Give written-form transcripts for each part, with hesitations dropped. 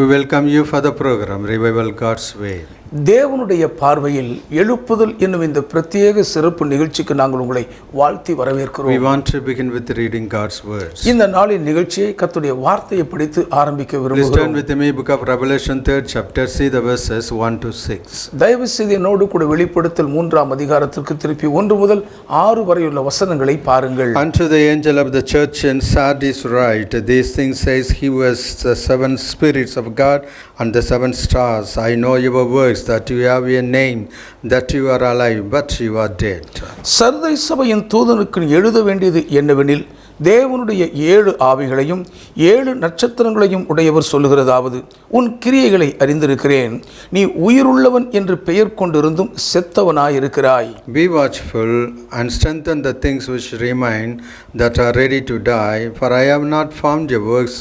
We welcome you for the program Revival God's Way. தேவனுடைய பார்வையில் எழுப்புதல் என்னும் இந்த பிரத்யேக சிறப்பு நிகழ்ச்சிக்கு நாங்கள் உங்களை வாழ்த்தி வரவேற்கிறோம். We want to begin with reading God's words. இந்த நாளின் நிகழ்ச்சியை கர்த்தருடைய வார்த்தையை படித்து ஆரம்பிக்க விரும்புகிறோம். Please turn with me book of Revelation 3rd chapter, see the verses 1 to 6. தயவு செய்து என்னோடு கூட வெளிப்படுத்தல் 3ஆம் அதிகாரத்திற்கு திருப்பி 1 முதல் 6 வரையுள்ள வசனங்களை பாருங்கள். Unto the angel of the church in Sardis write, these things says he who has the 7 spirits of God and the 7 stars. I know your works, that you have a name, that you are alive, but you are dead. Sardis சபையின் தூதனுக்கு எழுத வேண்டியது என்னவெனில், தேவனுடைய 7 ஆவிகளையும் 7 நட்சத்திரங்களையும் உடையவர் சொல்லுகிறதாவது, உன் கிரியைகளை அறிந்திருக்கிறேன், நீ உயிருள்ளவன் என்று பெயர் கொண்டிருந்தும் செத்தவனாயிருக்கிறாய். Be watchful and strengthen the things which remain that are ready to die, for I have not found your works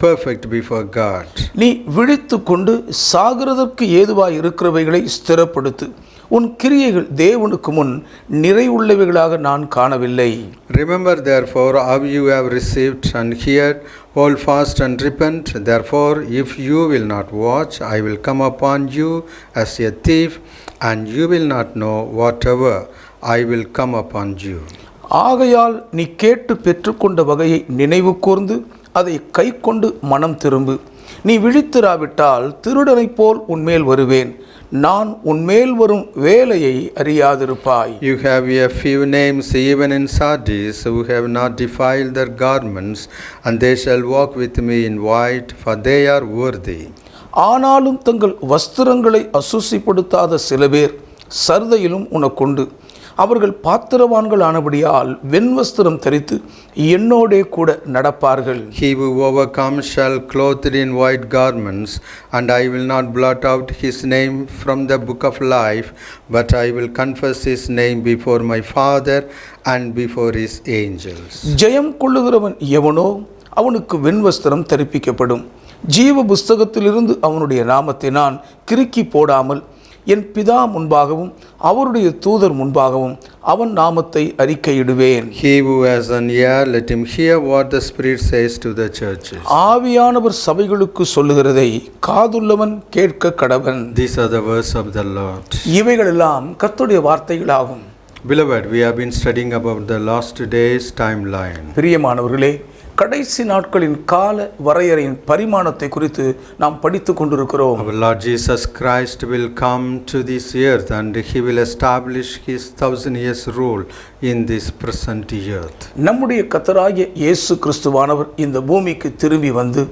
perfect before God. நீ விழித்து கொண்டு சாகிறதற்கு ஏதுவாய் இருக்கிறவைகளை ஸ்திரப்படுத்து, உன் கிரியைகள் தேவனுக்கு முன் நிறைவுள்ளவைகளாக நான் காணவில்லை. Remember therefore how you have received and heard, hold fast and repent. Therefore if you will not watch, I will come upon you as a thief, and you will not know whatever I will come upon you. ஆகையால் நீ கேட்டு பெற்றுக்கொண்ட வகையை நினைவு கூர்ந்து அதை கை கொண்டு மனம் திரும்பு. நீ விழித்திராவிட்டால் திருடனைப் போல் உன்மேல் வருவேன், நான் உன்மேல் வரும் வேலையை அறியாதிருப்பாய். You have a few names even in Sardis who have not defiled their garments, and they shall walk with me in white, for they are worthy. ஆனாலும் தங்கள் வஸ்திரங்களை அசுசிப்படுத்தாத சில பேர் சர்தையிலும் உனக்குண்டு. அவர்கள் பாத்திரவான்கள் ஆனபடியால் வெண்வஸ்திரம் தரித்து என்னோடே கூட நடப்பார்கள். He who overcomes shall clothed in white garments, and I will not blot out his name from the book of life, but I will confess his name before my Father and before his angels. ஜெயம் கொள்ளுகிறவன் எவனோ அவனுக்கு வெண்வஸ்திரம் தரிப்பிக்கப்படும். ஜீவ புஸ்தகத்திலிருந்து அவனுடைய நாமத்தை நான் கிறுக்கி போடாமல் என் பிதா முன்பாகவும் அவருடைய தூதர் முன்பாகவும் அவன் நாமத்தை அறிக்கையிடுவேன். He who has an ear, let him hear what the Spirit says to the churches. ஆவியானவர் சபைகளுக்கு சொல்லுகிறதை காதுள்ளவன் கேட்க கடவன். These are the words of the Lord. இவைகளெல்லாம் கர்த்தருடைய வார்த்தைகளாகும். Beloved, we have been studying about the last days timeline. பிரியமானவர்களே, கடைசி நாட்களின் கால வரையறையின் பரிமாணத்தை குறித்து நாம் படித்து கொண்டிருக்கிறோம். Our Lord Jesus Christ will come to this earth and he will establish his 1000 years rule in this present earth. நம்முடைய கர்த்தராகிய இயேசு கிறிஸ்துவானவர் இந்த பூமிக்கு திரும்பி வந்து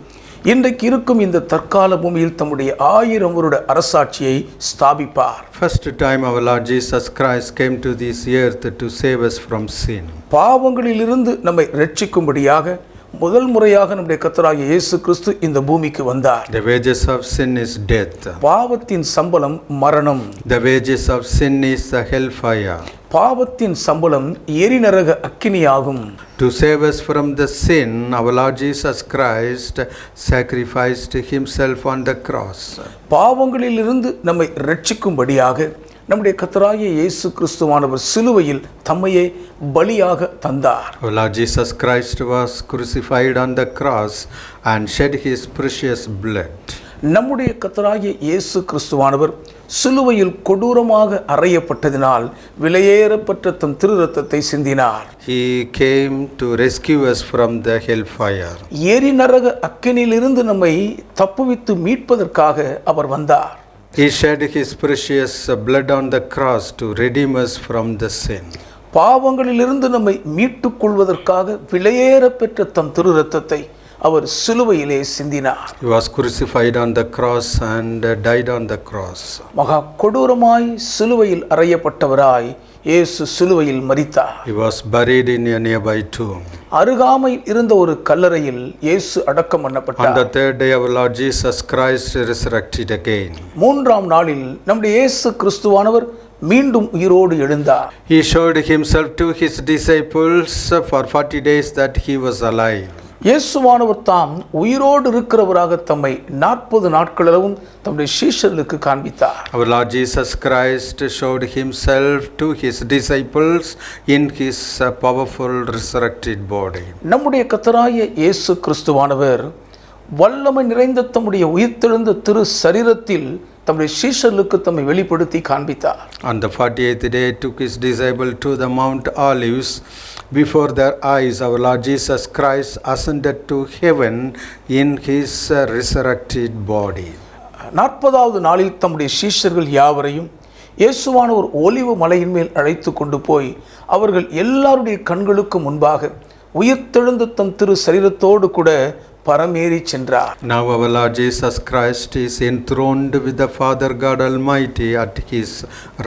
இன்றைக்கு இருக்கும் இந்த தற்கால பூமியில் தம்முடைய 1000 வருட அரசாட்சியை ஸ்தாபிப்பார். First time our Lord Jesus Christ came to this earth to save us from sin. பாவங்களிலிருந்து நம்மை ரட்சிக்கும்படியாக முதல் முறையாக நம்முடைய கர்த்தராகிய இயேசு கிறிஸ்து இந்த பூமிக்கு வந்தார். The wages of sin is death. பாவத்தின் சம்பளம் மரணம். The wages of sin is the hellfire. பாவத்தின் சம்பளம் எரிநரக அக்கினியாகும். To save us from the sin, our Lord Jesus Christ sacrificed himself on the cross. பாவங்களிலிருந்து நம்மை ரட்சிக்கும்படியாக நம்முடைய கர்த்தராகிய இயேசு கிறிஸ்துவானவர் சிலுவையில் தம்மையே பலியாக தந்தார். Our Lord Jesus Christ was crucified on the cross and shed his precious blood. நம்முடைய கர்த்தராகிய இயேசு கிறிஸ்துவானவர் சிலுவையில் கொடூரமாக அறையப்பட்டதினால் விலையேறப்பட்ட தம் திரு இரத்தத்தை சிந்தினார். He came to rescue us from the hellfire. எரிநரக அக்கினியிலிருந்து நம்மை தப்புவித்து மீட்பதற்காக அவர் வந்தார். He shed his precious blood on the cross to redeem us from the sin. பாவங்களிலிருந்து நம்மை மீட்டுக் கொள்வதற்காக விலையேற பெற்ற தம் திரு இரத்தத்தை அவர் சிலுவையிலே சிந்தினார். He was crucified on the cross and died on the cross. மகா கொடூரமாய் சிலுவையில் அறையப்பட்டவராய் இயேசு சிலுவையில் மரித்தார். He was buried in a nearby tomb. அருகாமையில் இருந்த ஒரு கல்லறையில் இயேசு அடக்கம் பண்ணப்பட்டார். On the third day our Lord Jesus Christ resurrected again. 3ஆம் நாளில் நம்முடைய இயேசு கிறிஸ்துவானவர் மீண்டும் உயிரோடு எழுந்தார். He showed himself to his disciples for 40 days that he was alive. இயேசுவானவர் தாம் உயிரோடு இருக்கிறவராக தம்மை 40 நாட்களளவும் தம்முடைய சீஷர்களுக்கு காண்பித்தார். Our Lord Jesus Christ showed himself to his disciples in his powerful resurrected body. நம்முடைய கர்த்தராகிய இயேசு கிறிஸ்துவானவர் வல்லமை நிறைந்த தம்முடைய உயிர்த்தெழுந்த திரு சரீரத்தில் தம்முடைய சீஷர்களுக்கு தம்மை வெளிப்படுத்தி காண்பித்தார். On the 48th day took his disciples to the Mount Olives. Before their eyes our Lord Jesus Christ ascended to heaven in his resurrected body. 40வது நாளில் தம்முடைய சீஷர்கள் யாவரையும் இயேசுவானவர் ஒலிவ மலையின் மேல் அழைத்து கொண்டு போய் அவர்கள் எல்லாருடைய கண்களுக்கு முன்பாக உயிர்த்தெழுந்த தம் திரு சரீரத்தோடு கூட பரமேறி சென்றார். Now our Lord Jesus Christ is enthroned with the Father God Almighty at his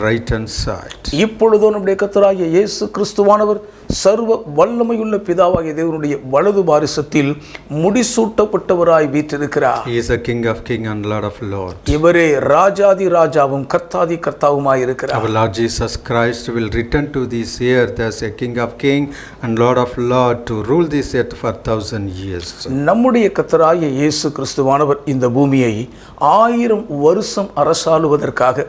right hand side. இப்பொழுதோ நம்முடைய கர்த்தராகிய இயேசு கிறிஸ்துவானவர் சர்வ வல்லமையுள்ள பிதாவாகிய தேவனுடைய வலது பாரிசத்தில் முடிசூட்டப்பட்டவராய் வீற்றிருக்கிறார். He is a King of kings and Lord of lords. இவரே ராஜாதி ராஜாவும் கர்த்தாதி கர்த்தாவுமாய் இருக்கிறார். Our Lord Jesus Christ will return to this earth as a King of kings and Lord of lords to rule this earth for 1,000 years. நம்முடைய கர்த்தராகிய இயேசு கிறிஸ்துவானவர் இந்த பூமியை 1000 வருஷம் அரசாளுவதற்காக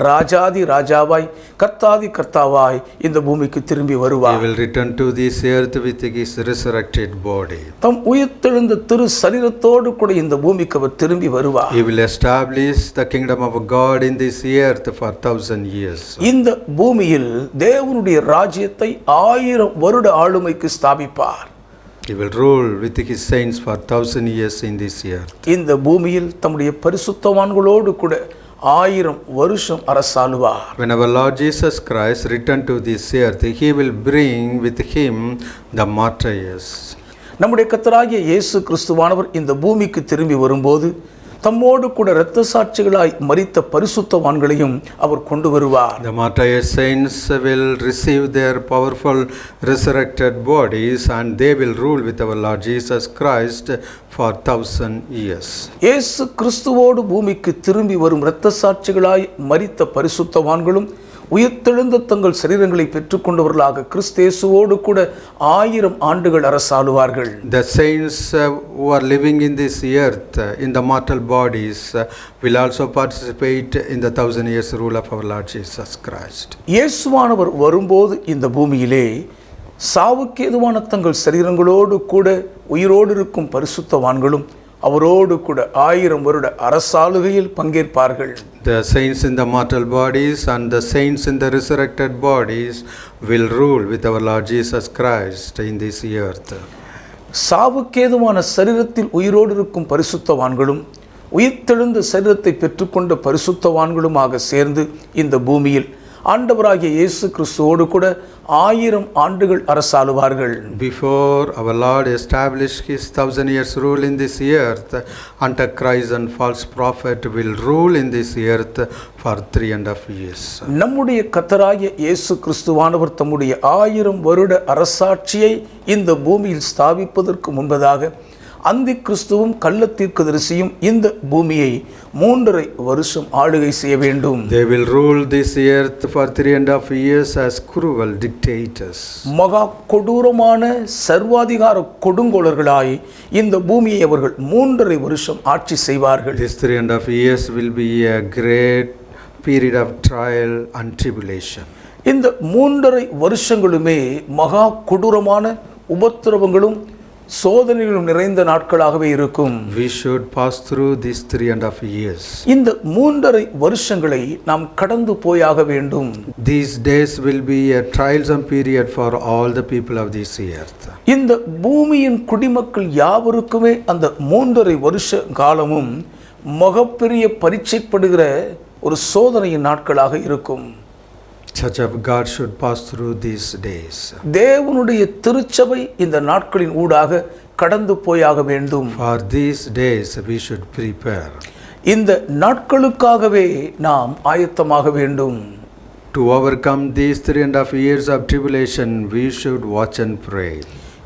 ராஜாதி ராஜாவாய் கர்த்தாதி கர்த்தாவாய் இந்த பூமிக்கு திரும்பி வருவார். He will return to this earth with his resurrected body. தம் உயிர்த்தெழுந்த திரு சரீரத்தோடு கூட இந்த பூமிக்கு அவர் திரும்பி வருவார். He will establish the kingdom of God in this earth for 1,000 years. இந்த பூமியில் தேவனுடைய ராஜ்யத்தை 1000 வருட ஆளுமைக்கு ஸ்தாபிப்பார். He will rule with his saints for 1,000 years in this earth. இந்த பூமியில் தம்முடைய பரிசுத்தவான்களோடு கூட 1000 வருஷம் அரசாளுவார். When our Lord Jesus Christ return to this earth, he will bring with him the martyrs. நம்முடைய கர்த்தராகிய இயேசு கிறிஸ்துவானவர் இந்த பூமிக்கு திரும்பி வரும்போது தம்மோடு கூட இரத்த சாட்சிகளாய் மரித்த பரிசுத்தவான்களையும் அவர் கொண்டு வருவார். The martyr saints will receive their powerful resurrected bodies and they will rule with our Lord Jesus Christ for 1,000 years. இயேசு கிறிஸ்துவோடு பூமிக்கு திரும்பி வரும் இரத்த சாட்சிகளாய் மரித்த பரிசுத்தவான்களும் உயிர்த்தெழுந்த தங்கள் சரீரங்களை பெற்றுக்கொண்டவர்களாக கிறிஸ்தேசுவோடு கூட 1000 ஆண்டுகள் அரசாளுவார்கள். The saints who are living in this earth in the mortal bodies will also participate in the 1,000 years rule of our Lord Jesus Christ. இயேசுவானவர் வரும்போது இந்த பூமியிலே சாவுக்கு ஏதுவான தங்கள் சரீரங்களோடு கூட உயிரோடு இருக்கும் பரிசுத்தவான்களும் அவரோடு கூட 1000 வருட அரசாளுகையில் பங்கேற்பார்கள். The saints in the mortal bodies and the saints in the resurrected bodies will rule with our Lord Jesus Christ in this earth. சாவுக்கேதுவான சரீரத்தில் உயிரோடு இருக்கும் பரிசுத்தவான்களும் உயிர்த்தெழுந்த சரீரத்தை பெற்றுக்கொண்ட பரிசுத்தவான்களுமாக சேர்ந்து இந்த பூமியில் ஆண்டவராகிய இயேசு கிறிஸ்துவோடு கூட 1000 ஆண்டுகள் அரசாளுவார்கள். Before our Lord established his 1,000 years rule in this earth, Antichrist and false prophet will rule in this earth for 3.5 years. நம்முடைய கர்த்தராகிய இயேசு கிறிஸ்துவானவர் தம்முடைய 1000 வருட அரசாட்சியை இந்த பூமியில் ஸ்தாபிப்பதற்கு முன்பதாக அந்தி கிறிஸ்துவும் கள்ள தீர்க்கதரிசியும் இந்த பூமியை 3.5 வருஷம் ஆளுகை செய்ய வேண்டும். They will rule this earth for 3.5 years as cruel dictators. மகா கொடூரமான சர்வாதிகார கொடுங்கோலர்களாய் இந்த பூமியை அவர்கள் 3.5 வருஷம் ஆட்சி செய்வார்கள். This 3.5 years will be a great period of trial and tribulation. இந்த 3.5 வருஷங்களுமே மகா கொடூரமான உபத்திரவங்களும் சோதனைகளும் நிறைந்த நாட்களாகவே இருக்கும். We should pass through these 3.5 years. இந்த 3.5 வருஷங்களை நாம் கடந்து போயாக வேண்டும். These days will be a trialsome period for all the people of this earth. இந்த பூமியின் குடிமக்கள் யாவருக்குமே அந்த 3.5 வருஷ காலமும் மகப்பெரிய பரீட்சைப்படுகிற ஒரு சோதனையின் நாட்களாக இருக்கும். Church of God should pass through these days. தேவனுடைய திருச்சபை இந்த நாட்களின் ஊடாக கடந்து போயாக வேண்டும். For these days we should prepare. இந்த நாட்களுக்காகவே நாம் ஆயத்தமாக வேண்டும். To overcome these 3.5 years of tribulation, we should watch and pray.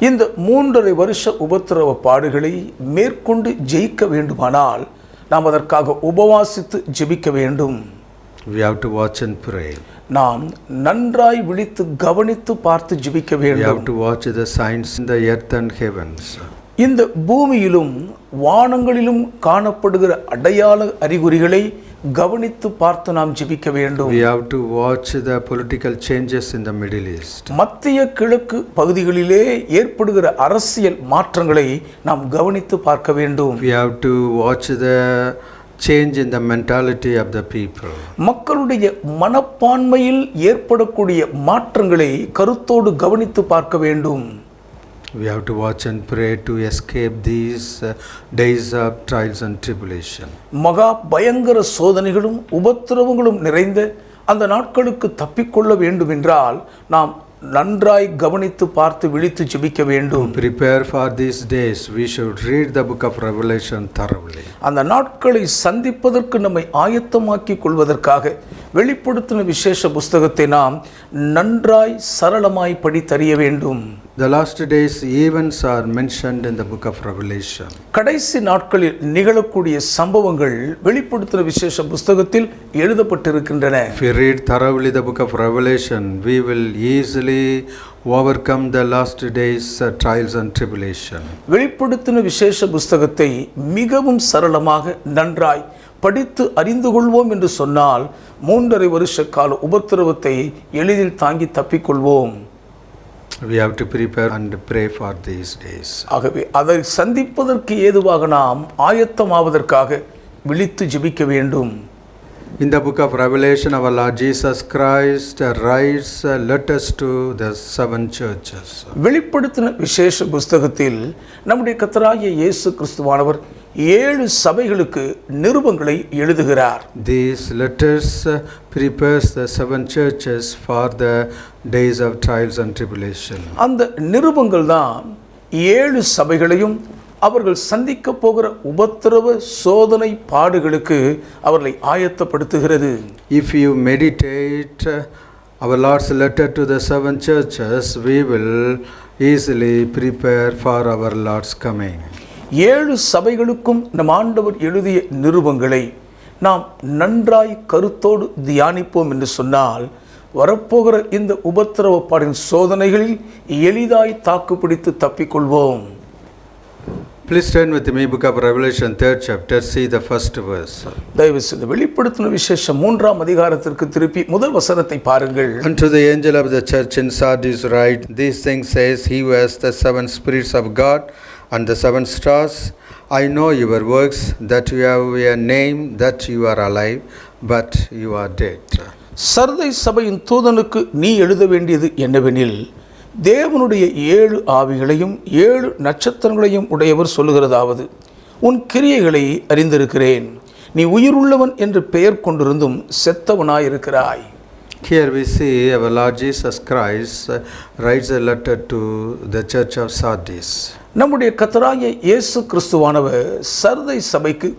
இந்த 3.5 வருஷ உபத்திரவ பாடுகளை மேற்கொண்டு ஜெயிக்க வேண்டுமானால் நாம் அதற்காக உபவாசித்து ஜெபிக்க வேண்டும். We have to watch and pray. நாம் நன்றாய் விழித்து கவனித்து பார்த்து ஜெபிக்க We வேண்டும். have to watch the signs in the earth and heavens. இந்த பூமியிலும் வானங்களிலும் காணப்படுகிற அடையாள அறிகுறிகளை கவனித்து பார்த்து நாம் ஜெபிக்க வேண்டும். We have to watch the political changes in the Middle East. மத்திய கிழக்கு பகுதிகளிலே ஏற்படுகிற அரசியல் மாற்றங்களை நாம் கவனித்து பார்க்க வேண்டும். We have to watch the change in the mentality of the people. மக்களுடைய மனப்பான்மையில் ஏற்படக்கூடிய மாற்றங்களை கருத்தோடு கவனித்து பார்க்க வேண்டும். We have to watch and pray to escape these days of trials and tribulation. மகா பயங்கர சோதனைகளும் உபத்திரவங்களும் நிறைந்த அந்த நாட்களுக்கு தப்பிக்கொள்ள வேண்டும் என்றால் நாம் நன்றாய் கவனித்து பார்த்து விழித்து ஜெபிக்க வேண்டும். To prepare for these days, we should read the book of Revelation thoroughly. அந்த நாட்களை சந்திப்பதற்கு நம்மை ஆயத்தமாக்கி கொள்வதற்காக வெளிப்படுத்தின விசேஷ புஸ்தகத்தை நாம் நன்றாய் சரளமாய் படித்தறிய வேண்டும். The last days events are mentioned in the book of Revelation. கடைசி நாட்களில் நிகழக்கூடிய சம்பவங்கள் வெளிப்படுத்தின விசேஷ புஸ்தகத்தில் எழுதப்பட்டிருக்கின்றன. If we read thoroughly the book of Revelation, we will easily overcome the last days trials and tribulation. வெளிப்படுத்தின விசேஷ புஸ்தகத்தை மிகவும் சரளமாக நன்றாய் படித்து அறிந்து கொள்வோம் என்று சொன்னால் 3.5 வருஷ கால உபத்திரவத்தை எளிதில் தாங்கி தப்பிக்கொள்வோம். We have to prepare and pray for these days. ஆகவே அதை சந்திப்பதற்கு ஏதுவாக நாம் ஆயத்தமாவதற்காக விழித்து ஜெபிக்க வேண்டும். In the book of Revelation, our Lord Jesus Christ writes letters to the 7 churches. வெளிப்படுத்தின விசேஷ புஸ்தகத்தில் நம்முடைய கர்த்தராகிய இயேசு கிறிஸ்துவானவர் 7 சபைகளுக்கு நிருபங்களை எழுதுகிறார். These letters prepares the 7 churches for the days of trials and tribulation. அந்த நிருபங்கள் தான் 7 சபைகளையும் அவர்கள் சந்திக்க போகிற உபத்திரவ சோதனை பாடுகளுக்கு அவர்களை ஆயத்தப்படுத்துகிறது. If you meditate our Lord's letter to the 7 churches, we will easily prepare for our Lord's coming. 7 சபைகளுக்கும் நம் ஆண்டவர் எழுதிய நிருபங்களை நாம் நன்றாய் கருத்தோடு தியானிப்போம் என்று சொன்னால் வரப்போகிற இந்த உபத்திரவ பாடின் சோதனைகளில் எளிதாய் தாக்குப்பிடித்து தப்பிக்கொள்வோம். Please turn with me, book of Revelation, 3rd chapter, see the first verse. தயவு செய்து வெளிப்படுத்தின விசேஷம் 3ஆம் அதிகாரத்திற்கு திருப்பி முதல் வசனத்தை பாருங்கள். Unto the angel of the church in Sardis write, these things says he who has the 7 spirits of God and the 7 stars. I know your works, that you have a name, that you are alive, but you are dead. Sardis சபையின் தூதனுக்கு நீ எழுத வேண்டியது என்னவெனில், தேவனுடைய 7 ஆவிகளையும் 7 நட்சத்திரங்களையும் உடையவர் சொல்லுகிறதாவது, உன் கிரியைகளை அறிந்திருக்கிறேன். நீ உயிருள்ளவன் என்று பெயர் கொண்டிருந்தும் செத்தவனாயிருக்கிறாய். Here we see our Lord Jesus Christ writes a letter to the church of Sardis. நம்முடைய கர்த்தராகிய இயேசு கிறிஸ்துவானவர் சர்தை சபைக்கு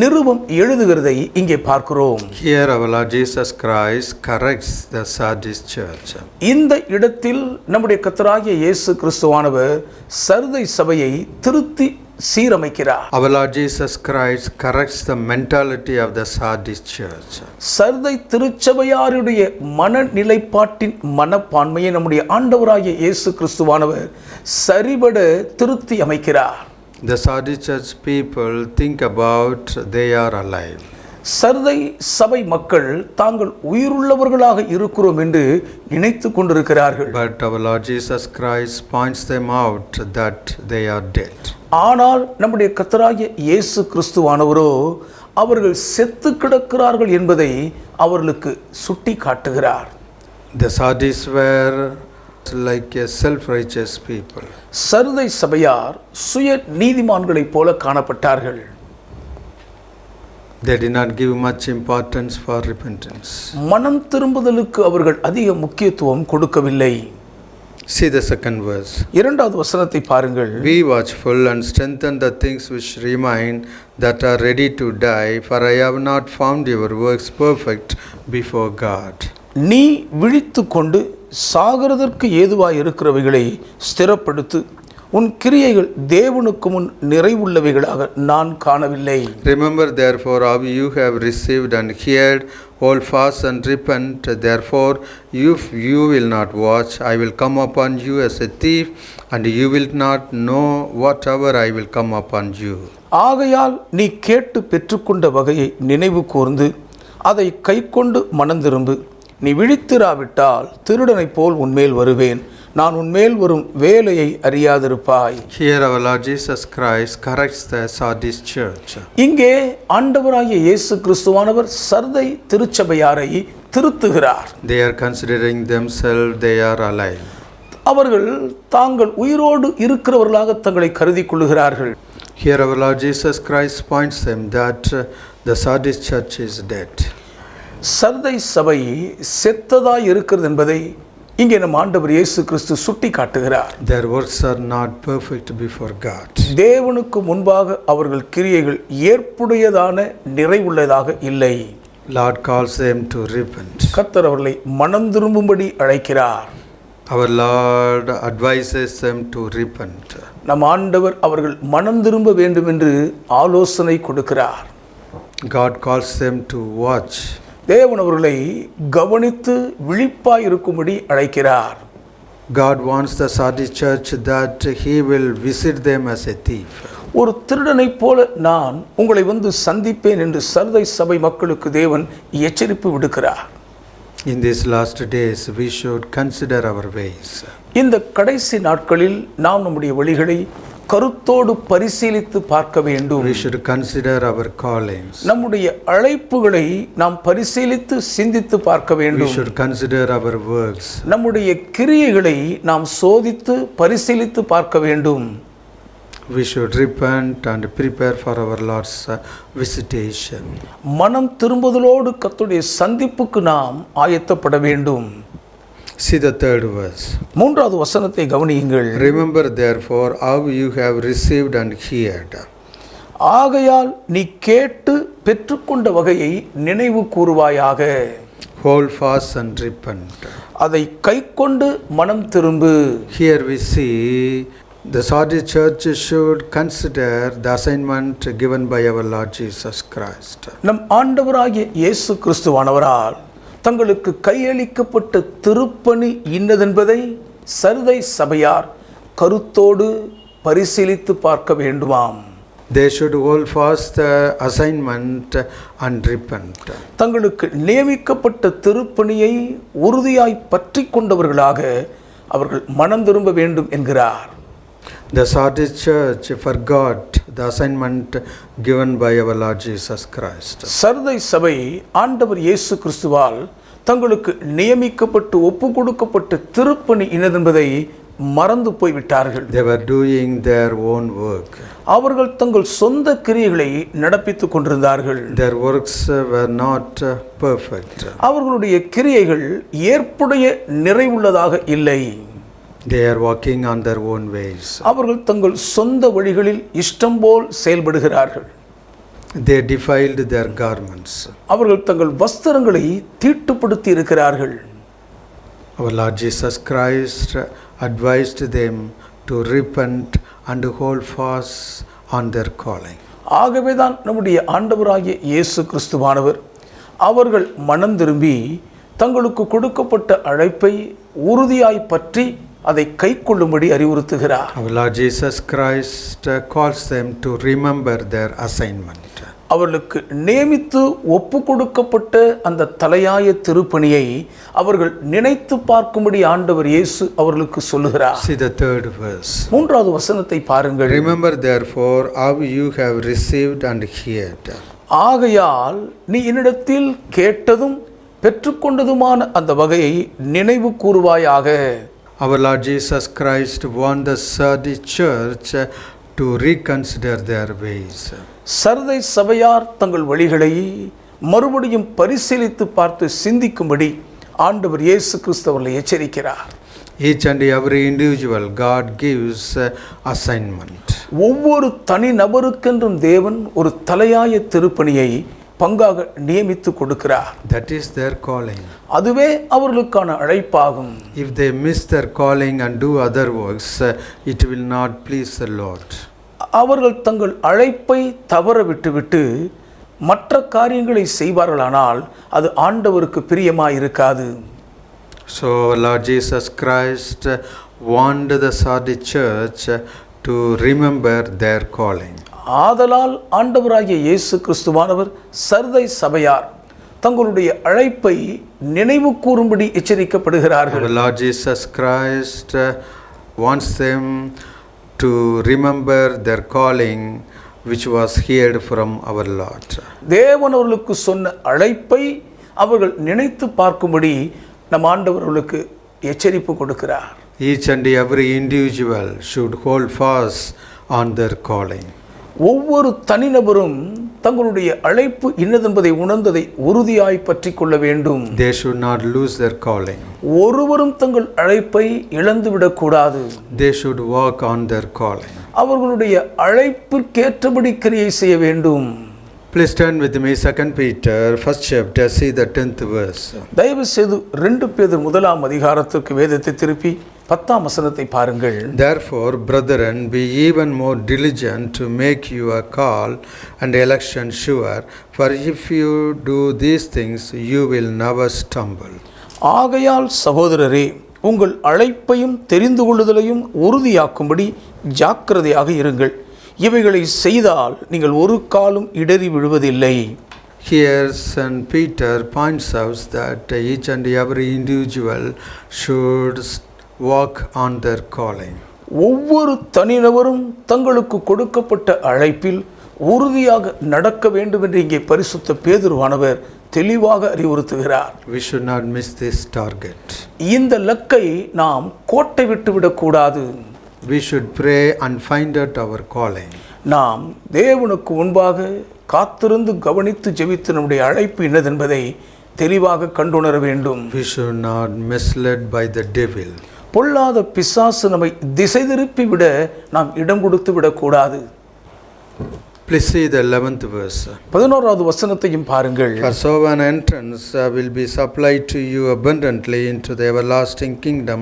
நிருபம் எழுதுகிறதை இங்கே பார்க்கிறோம். Here our Lord Jesus Christ corrects the Sardis church. இந்த இடத்தில் நம்முடைய கர்த்தராகிய இயேசு கிறிஸ்துவானவர் சர்தை சபையை திருத்தி சீரமைக்கிறார். Our Lord Jesus Christ corrects the mentality of the Sardis church. Sardis திருச்சபையாருடைய மனநிலைப்பாட்டின் மனப்பான்மையை நம்முடைய ஆண்டவராகிய இயேசு கிறிஸ்துவானவர் சரிபட திருத்தி அமைக்கிறார். The Sardis church people think about they are alive. Sardis சபை மக்கள் தாங்கள் உயிருள்ளவர்களாக இருக்கிறோம் என்று நினைத்து கொண்டிருக்கிறார்கள். But our Lord Jesus Christ points them out that they are dead. ஆனால் நம்முடைய கர்த்தராகிய இயேசு கிறிஸ்துவானவரோ அவர்கள் செத்து கிடக்கிறார்கள் என்பதை அவர்களுக்கு சுட்டி காட்டுகிறார். The Sardis were like a self-righteous people. Sardis சபையார் சுய நீதிமான்களைப் போல காணப்பட்டார்கள். They did not give much importance for repentance. மனம் திரும்புதலுக்கு அவர்கள் அதிக முக்கியத்துவம் கொடுக்கவில்லை. See the second verse. 2வது வசனத்தை பாருங்கள். Be watchful and strengthen the things which remain that are ready to die, for I have not found your works perfect before God. நீ விழித்து கொண்டு சாகிறதற்கு ஏதுவாய் இருக்கிறவைகளை ஸ்திரப்படுத்து, உன் கிரியைகள் தேவனுக்கு முன் நிறைவுள்ளவைகளாக நான் காணவில்லை. Remember therefore how you have received and heard, hold fast and repent. Therefore if you will not watch, I will come upon you as a thief, and you will not know what hour I will come upon you. ஆகையால் நீ கேட்டு பெற்றுக்கொண்ட வகையை நினைவு கூர்ந்து அதை கைக்கொண்டு மனந்திரும்பு. நீ விழித்திராவிட்டால் திருடனைப் போல் உன்மேல் வருவேன். நான் உன்மேல் வரும் வேலையை அறியாதிருப்பாய். Here our Lord Jesus Christ corrects the Sardis church. இங்கே ஆண்டவராகிய இயேசு கிறிஸ்துவானவர் Sardis திருச்சபையாரை திருத்துகிறார். They are considering themselves they are alive. அவர்கள் தாங்கள் உயிரோடு இருக்கிறவர்களாக தங்களை கருதி கொள்ளுகிறார்கள். Here our Lord Jesus Christ points them that the Sardis church is dead. Sardis சபை செத்ததாய் இருக்கிறது என்பதை இங்கே நம் ஆண்டவர் இயேசு கிறிஸ்து சுட்டி காட்டுகிறார். Their works are not perfect before God. தேவனுக்கு முன்பாக அவர்கள் கிரியைகள் ஏற்புடையதான நிறைவுள்ளதாக இல்லை. Lord calls them to repent. கர்த்தர் அவர்களை மனம் திரும்பும்படி அழைக்கிறார். Our Lord advises them to repent. நம் ஆண்டவர் அவர்கள் மனம் திரும்ப வேண்டும் என்று ஆலோசனை கொடுக்கிறார். God calls them to watch. தேவன் அவர்களை கவனித்து விழிப்பாய் இருக்கும்படி அழைக்கிறார். God wants the Sardis church that He will visit them as a thief. ஒரு திருடனைப் போல நான் உங்களை வந்து சந்திப்பேன் என்று சர்தை சபை மக்களுக்கு தேவன் எச்சரிப்பு விடுக்கிறார். In these last days we should consider our ways. இந்த கடைசி நாட்களில் நாம் நம்முடைய வழிகளை கருத்தோடு பரிசீலித்து பார்க்க வேண்டும். We should consider our callings. நம்முடைய அழைப்புகளை நாம் பரிசீலித்து சிந்தித்து பார்க்க We வேண்டும். should consider our works. நம்முடைய கிரியைகளை நாம் சோதித்து பரிசீலித்து பார்க்க வேண்டும். We should repent and prepare for our Lord's visitation. மனம் திரும்புதலோடு கர்த்தருடைய சந்திப்புக்கு நாம் ஆயத்தப்பட வேண்டும். See the third verse. மூன்றாவது வசனத்தை கவனியுங்கள். Remember therefore how you have received and heard. ஆகையால் நீ கேட்டு பெற்றுக்கொண்ட வகையை நினைவு கூறுவாயாக. Hold fast and repent. அதை கைக்கொண்டு மனம் திரும்பு. Here we see the Sardis church should consider the assignment given by our Lord Jesus Christ. நம் ஆண்டவராகிய இயேசு கிறிஸ்துவானவரால் தங்களுக்கு கையளிக்கப்பட்ட திருப்பணி இன்னதென்பதை சர்தை சபையார் கருத்தோடு பரிசீலித்து பார்க்க வேண்டுமாம். They should hold fast the assignment and repent. தங்களுக்கு நியமிக்கப்பட்ட திருப்பணியை உறுதியாய் பற்றி கொண்டவர்களாக அவர்கள் மனம் திரும்ப வேண்டும் என்கிறார். The Sardis church forgot the assignment given by our Lord Jesus Christ. Sardis சபை ஆண்டவர் இயேசு கிறிஸ்துவால் தங்களுக்கு நியமிக்கப்பட்டு ஒப்பு கொடுக்கப்பட்ட திருப்பணி இன்னதென்பதை மறந்து போய்விட்டார்கள். They were doing their own work. அவர்கள் தங்கள் சொந்த கிரியைகளை நடப்பித்துக் கொண்டிருந்தார்கள். Their works were not perfect. அவர்களுடைய கிரியைகள் ஏற்புடைய நிறைவுள்ளதாக இல்லை. They are walking on their own ways. அவர்கள் தங்கள் சொந்த வழிகளில் இஷ்டம் போல் செயல்படுகிறார்கள். They defiled their garments. அவர்கள் தங்கள் வஸ்திரங்களை தீட்டுப்படுத்தி இருக்கிறார்கள். Our Lord Jesus Christ advised them to repent and hold fast on their calling. ஆகவேதான் நம்முடைய ஆண்டவராகிய இயேசு கிறிஸ்துவானவர் அவர்கள் மனம் திரும்பி தங்களுக்கு கொடுக்கப்பட்ட அழைப்பை உறுதியாய் பற்றி அதை கைக்கொள்ளும்படி அறிவுறுத்துகிறார். Our Lord Jesus Christ calls them to remember their assignment. அவர்களுக்கு நியமித்து ஒப்பு கொடுக்கப்பட்ட அந்த தலையாய திருப்பணியை அவர்கள் நினைத்து பார்க்கும்படி ஆண்டவர் இயேசு அவர்களுக்கு சொல்லுகிறார். See the third verse. மூன்றாவது வசனத்தை பாருங்கள். Remember therefore how you have received and heard. ஆகையால் நீ என்னிடத்தில் கேட்டதும் பெற்றுக்கொண்டதுமான அந்த வகையை நினைவு கூறுவாயாக. Our Lord Jesus Christ want the Sardis church to reconsider their ways. Sardis சபையார் தங்கள் வழிகளை மறுபடியும் பரிசீலித்து பார்த்து சிந்திக்கும்படி ஆண்டவர் இயேசு கிறிஸ்து அவர்களை எச்சரிக்கிறார். Each and every individual God gives assignment. ஒவ்வொரு தனி நபருக்கென்றும் தேவன் ஒரு தலையாய திருப்பணியை பங்காக நியமித்து கொடுக்கிறார். That is their calling. அதுவே அவர்களுக்கான அழைப்பாகும். If they miss their calling and do other works, it will not please the Lord. அவர்கள் தங்கள் அழைப்பை தவற விட்டுவிட்டு மற்ற காரியங்களை செய்வார்களானால் அது ஆண்டவருக்கு பிரியமாயிருக்காது. So Lord Jesus Christ warned the Sardis church to remember their calling. ஆதலால் ஆண்டவராகிய இயேசு கிறிஸ்துவானவர் சர்தை சபையார் தங்களுடைய அழைப்பை நினைவு கூறும்படி எச்சரிக்கப்படுகிறார்கள். Our Lord Jesus Christ wants them to remember their calling which was heard from our Lord. தேவன் அவர்களுக்கு சொன்ன அழைப்பை அவர்கள் நினைத்து பார்க்கும்படி நம் ஆண்டவர் அவர்களுக்கு எச்சரிப்பு கொடுக்கிறார். Each and every individual should hold fast on their calling. ஒவ்வொரு தனிநபரும் தங்களுடைய அழைப்பு இன்னதென்பதை உணர்ந்ததை உறுதியாய் பற்றி கொள்ள வேண்டும். They should not lose their calling. ஒருவரும் தங்கள் அழைப்பை இழந்துவிடக்கூடாது. They should walk on their calling. அவர்களுடைய அழைப்பிற்கேற்றபடி கிரியை செய்ய வேண்டும். Please turn with me 2 Peter 1st chapter, see the 10th verse. தயவு செய்து 2 பேதுரு 1ஆம் அதிகாரத்திற்கு வேதத்தை திருப்பி 10ஆம் வசனத்தை பாருங்கள். Therefore, brethren, be even more diligent to make your call and election sure, for if you do these things, you will never stumble. ஆகையால் சகோதரரே, உங்கள் அழைப்பையும் தெரிந்து கொள்ளுதலையும் உறுதியாக்கும்படி ஜாக்கிரதையாக இருங்கள். இவைகளை செய்தால் நீங்கள் ஒரு காலும் இடறி விழுவதில்லை. Here St. Peter points out that each and every individual should walk on their calling. ஒவ்வொரு தனிநபரும் தங்களுக்கு கொடுக்கப்பட்ட அழைப்பில் உறுதியாக நடக்க வேண்டும் என்று இங்கே பரிசுத்த பேதுருவானவர் தெளிவாக அறிவுறுத்துகிறார். We should not miss this target. இந்த இலக்கை நாம் கோட்டை விட்டு விடக்கூடாது. We should pray and find out our calling. நாம் தேவனுக்கு முன்பாக காத்திருந்து கவனித்து ஜெபித்து நம்முடைய அழைப்பு என்னதென்பதை தெளிவாக கண்டுணர வேண்டும். We should not misled by the devil. பொல்லாத பிசாசு நம்மை திசை திருப்பி விட நாம் இடம் கொடுத்து விடக்கூடாது. Please see the 11th verse. 11வது வசனத்தையும் பாருங்கள். For so an entrance will be supplied to you abundantly into the everlasting kingdom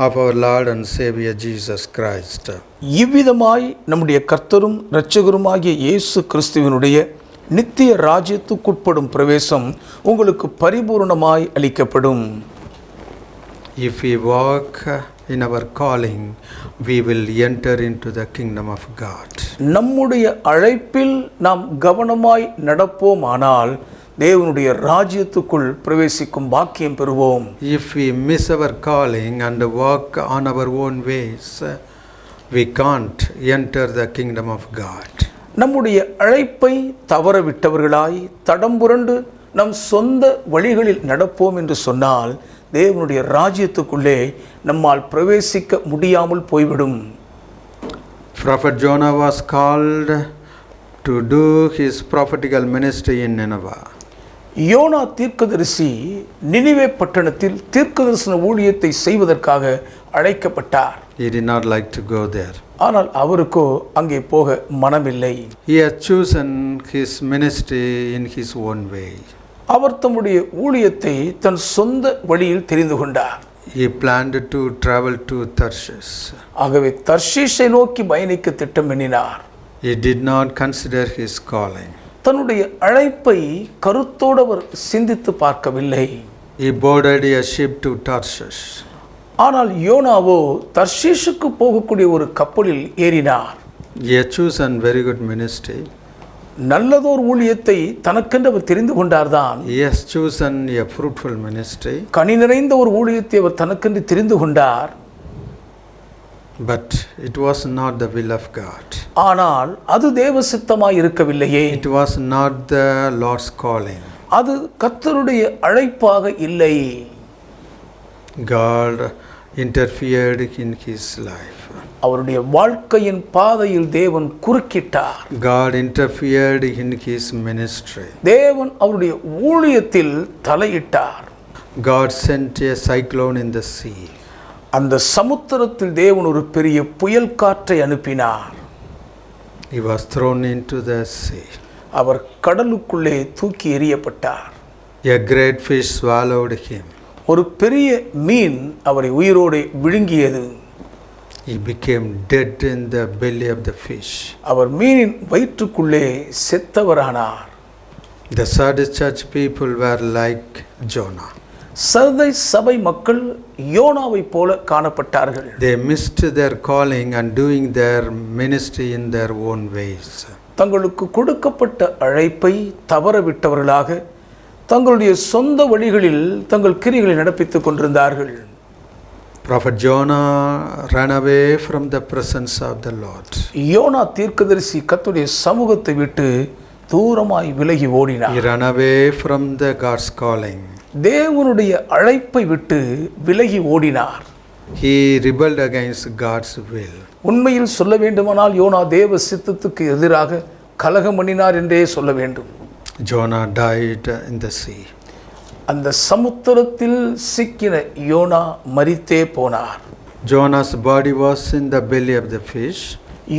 of our Lord and Savior Jesus Christ. இவ்விதமாய் நம்முடைய கர்த்தரும் இரட்சகருமாகிய இயேசு கிறிஸ்துவினுடைய நித்திய ராஜ்யத்துக்குட்படும் பிரவேசம் உங்களுக்கு பரிபூர்ணமாய் அளிக்கப்படும். If we walk in our calling, we will enter into the kingdom of God. நம்முடைய அழைப்பில் நாம் கவனமாய் நடப்போமானால் தேவனுடைய ராஜ்யத்துக்குள் பிரவேசிக்கும் பாக்கியம் பெறுவோம். If we miss our calling and walk on our own ways, we can't enter the kingdom of God. நம்முடைய அழைப்பை தவறவிட்டவர்களாய் தடம் புரண்டு நம் சொந்த வழிகளில் நடப்போம் என்று சொன்னால் தேவனுடைய ராஜ்யத்துக்குள்ளே நம்மால் பிரவேசிக்க முடியாமல் போய்விடும். Prophet Jonah was called to do his prophetical ministry in Nineveh. யோனா தீர்க்கதரிசி நினிவே பட்டணத்தில் தீர்க்கதரிசன ஊழியத்தை செய்வதற்காக அழைக்கப்பட்டார். He did not like to go there. ஆனால் அவருக்கோ அங்கே போக மனமில்லை. He had chosen his ministry in his own way. அவர் தம்முடைய ஊழியத்தை தன் சொந்த வழியில் தெரிந்து கொண்டார். He planned to travel to Tarshish. ஆகவே தர்ஷீஷை நோக்கி பயணிக்க திட்டம் எண்ணினார். He did not consider his calling. தன்னுடைய அழைப்பை கருத்தோடு அவர் சிந்தித்து பார்க்கவில்லை. He boarded a ship to Tarshish. ஆனால் யோனாவோ தர்ஷீஷுக்கு போகக்கூடிய ஒரு கப்பலில் ஏறினார். He had chosen very good ministry. நல்லதோர் ஊழியத்தை தனக்கென்று அவர் தெரிந்து கொண்டார்தான். He has chosen a fruitful ministry. கனி நிறைந்த ஒரு ஊழியத்தை அவர் தனக்கென்று தெரிந்து கொண்டார். But it was not the will of God. ஆனால் அது தேவ சித்தமாய் இருக்கவில்லையே. It was not the Lord's calling. அது கர்த்தருடைய அழைப்பாக இல்லை. God interfered in his life. அவருடைய வாழ்க்கையின் பாதையில் தேவன் குறுக்கிட்டார். God interfered in his ministry. தேவன் அவருடைய ஊழியத்தில் தலையிட்டார். God sent a cyclone in the sea. அந்த சமுத்திரத்தில் தேவன் ஒரு பெரிய புயல் காற்றை அனுப்பினார். He was thrown into the sea. அவர் கடலுக்குள்ளே தூக்கி எறியப்பட்டார். A great fish swallowed him. ஒரு பெரிய மீன் அவரை உயிரோடு விழுங்கியது. He became dead in the belly of the fish. அவர் மீனின் வயிற்றுக்குள்ளே செத்தவரானார். The Sardis church people were like Jonah. Sardis சபை மக்கள் யோனாவை போல காணப்பட்டார்கள். They missed their calling and doing their ministry in their own ways. தங்களுக்கு கொடுக்கப்பட்ட அழைப்பை தவறவிட்டவர்களாக தங்களுடைய சொந்த வழிகளில் தங்கள் கிரியைகளை நடப்பித்துக் கொண்டிருந்தார்கள். Prophet Jonah ran away from the presence of the Lord. யோனா தீர்க்கதரிசி கர்த்தருடைய சமூகத்தை விட்டு தூரமாய் விலகி ஓடினார். He ran away from the God's calling. தேவனுடைய அழைப்பை விட்டு விலகி ஓடினார். He rebelled against God's will. உண்மையில் சொல்ல வேண்டுமானால் யோனா தேவ சித்தத்துக்கு எதிராக கலகம் பண்ணினார் என்றே சொல்ல வேண்டும். Jonah died in the sea. அந்த சமுத்திரத்தில் சிக்கின யோனா மரித்தே போனார். Jonah's body was in the belly of the fish.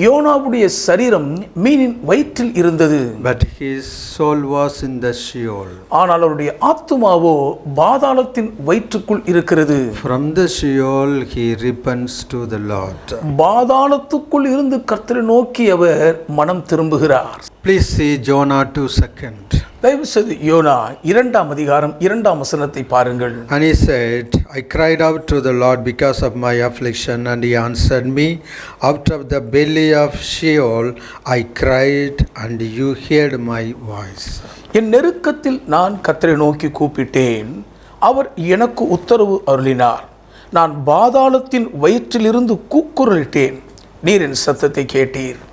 யோனாவுடைய சரீரம் மீனின் வயிற்றில் இருந்தது. But his soul was in the Sheol. ஆனால் அவருடைய ஆத்துமாவோ பாதாளத்தின் வயிற்றுக்குள் இருக்கிறது. From the Sheol he repents to the Lord. பாதாளத்துக்குள் இருந்து கர்த்தரை நோக்கி அவர் மனம் திரும்புகிறார். Please see Jonah 2:2. தயவு செய்து யோனா 2ஆம் அதிகாரம் 2ஆம் வசனத்தை பாருங்கள். And he said, I cried out to the Lord because of my affliction, and he answered me. Out of the belly of Sheol I cried, and you heard my voice. என் நெருக்கத்தில் நான் கர்த்தரை நோக்கி கூப்பிட்டேன், அவர் எனக்கு உத்தரவு அருளினார். நான் பாதாளத்தின் வயிற்றிலிருந்து கூக்குரலிட்டேன், நீர் என் சத்தத்தை கேட்டீர்.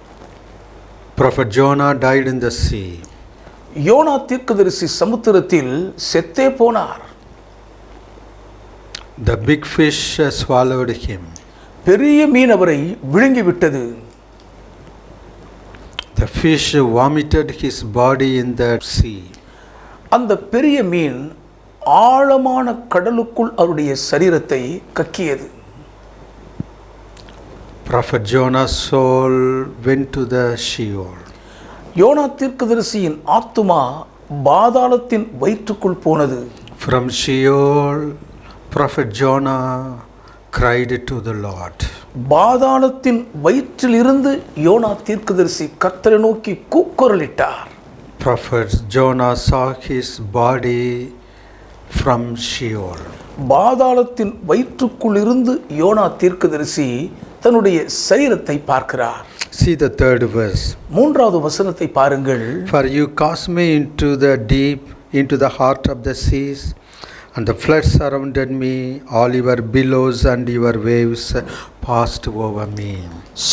Prophet Jonah died in the sea. யோனா தீர்க்கதரிசி சமுத்திரத்தில் செத்தே போனார். The big fish swallowed him. பெரிய மீன் அவரை விழுங்கிவிட்டது. The fish vomited his body in the sea. அந்த பெரிய மீன் ஆழமான கடலுக்குள் அவருடைய சரீரத்தை கக்கியது. Prophet Jonah's soul went to the Sheol. யோனா தீர்க்கதரிசியின் ஆத்துமா பாதாளத்தின் வயிற்றுக்குள் போனது. From Sheol, Prophet Jonah cried to the Lord. பாதாளத்தின் வயிற்றில் இருந்து யோனா தீர்க்கதரிசி கர்த்தரை நோக்கி கூக்குரலிட்டார். Prophet Jonah saw his body from Sheol. பாதாளத்தின் வயிற்றுக்குள் இருந்து யோனா தீர்க்கதரிசி தன்னுடைய சரீரத்தை பார்க்கிறார். See the third verse. 3வது வசனத்தை பாருங்கள். For you cast me into the deep, into the heart of the seas, and the floods surrounded me, all your billows and your waves passed over me.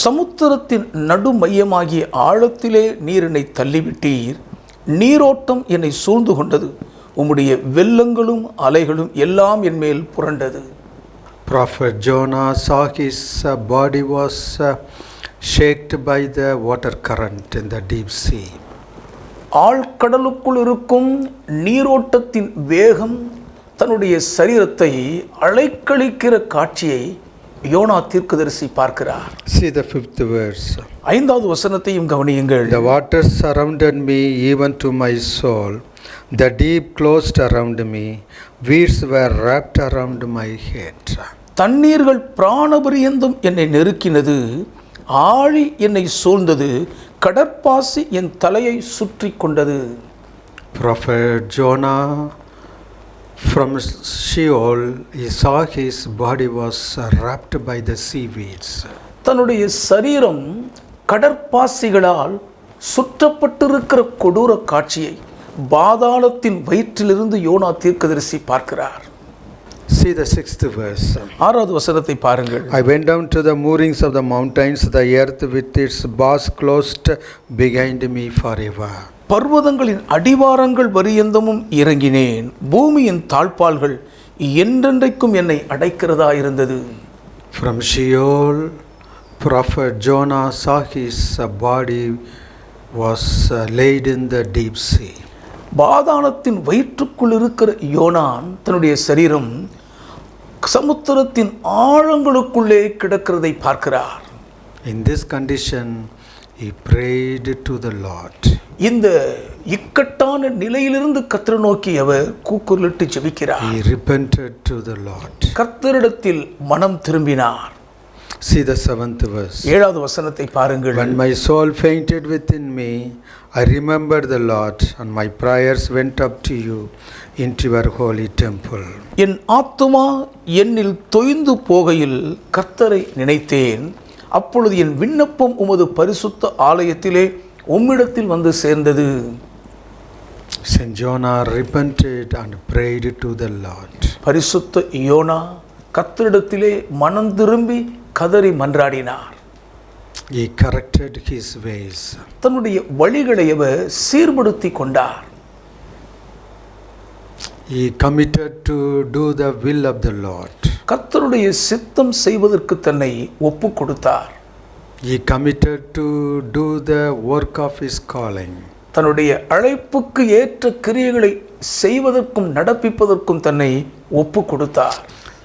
சமுத்திரத்தின் நடுமையமாகிய ஆழத்திலே நீர் என்னை தள்ளிவிட்டீர், நீரோட்டம் என்னை சூழ்ந்து கொண்டது, உம்முடைய வெள்ளங்களும் அலைகளும் எல்லாம் என் மேல் புரண்டது. Prophet Jonah saw his body was shaken by the water current in the deep sea. ஆழ்கடலுக்குள் இருக்கும் நீரோட்டத்தின் வேகம் தன்னுடைய சரீரத்தை அலைக்கழிக்கிற காட்சியை யோனா தீர்க்கதரிசி பார்க்கிறார். See the 5th verse. 5வது வசனத்தையும் கவனியுங்கள். The waters surrounded me even to my soul. The deep closed around me. Weeds were wrapped around my head. தண்ணீர்கள் பிராணபரியந்தம் என்னை நெருக்கினது, ஆழி என்னை சூழ்ந்தது, கடற்பாசி என் தலையை சுற்றி கொண்டது. Prophet Jonah from Sheol, he saw his body was wrapped by the seaweeds. தன்னுடைய சரீரம் கடற்பாசிகளால் சுற்றப்பட்டிருக்கிற கொடூர காட்சியை பாதாளத்தின் வயிற்றிலிருந்து யோனா தீர்க்கதரிசி பார்க்கிறார். See the 6th verse. 6வது வசனத்தை பாருங்கள். I went down to the moorings of the mountains, the earth with its bars closed behind me forever. பர்வதங்களின் அடிவாரங்கள் பரியந்தமும் இறங்கினேன், பூமியின் தாழ்பால்கள் என்றென்றைக்கும் என்னை அடைக்கிறதா இருந்தது. From Sheol, Prophet Jonah saw his body was laid in the deep sea. பாதாளத்தின் வயிற்றுக்குள் இருக்கிற யோனான் தன்னுடைய சரீரம் சமுத்திரத்தின் ஆழங்களுக்குள்ளே கிடக்கிறதை பார்க்கிறார். In this condition, he prayed to the Lord. இந்த இக்கட்டான நிலையிலிருந்து கர்த்தரை நோக்கி அவர் கூக்குரலிட்டு ஜெபிக்கிறார். He repented to the Lord. கர்த்தரிடத்தில் மனம் திரும்பினார். See the 7th verse. 7வது வசனத்தை பாருங்கள். When my soul fainted within me, I remembered the Lord, and my prayers went up to you into your holy temple. என் ஆத்துமா என்னில் தொய்ந்து போகையில் கர்த்தரை நினைத்தேன், அப்பொழுது என் விண்ணப்பம் உமது பரிசுத்த ஆலயத்திலே உம்மிடத்தில் வந்து சேர்ந்தது. Saint Jonah repented and prayed to the Lord. பரிசுத்த யோனா கர்த்தரிடத்திலே மனம் திரும்பி கதறி மன்றாடினார். He corrected his ways. தன்னுடைய வழிகளை அவர் சீர்படுத்தி கொண்டார். He committed to do the will of the Lord. கர்த்தருடைய சித்தம் செய்வதற்கு தன்னை ஒப்பு கொடுத்தார். He committed to do the work of his calling. தன்னுடைய அழைப்புக்கு ஏற்ற கிரியைகளை செய்வதற்கும் நடப்பிப்பதற்கும் தன்னை ஒப்பு கொடுத்தார்.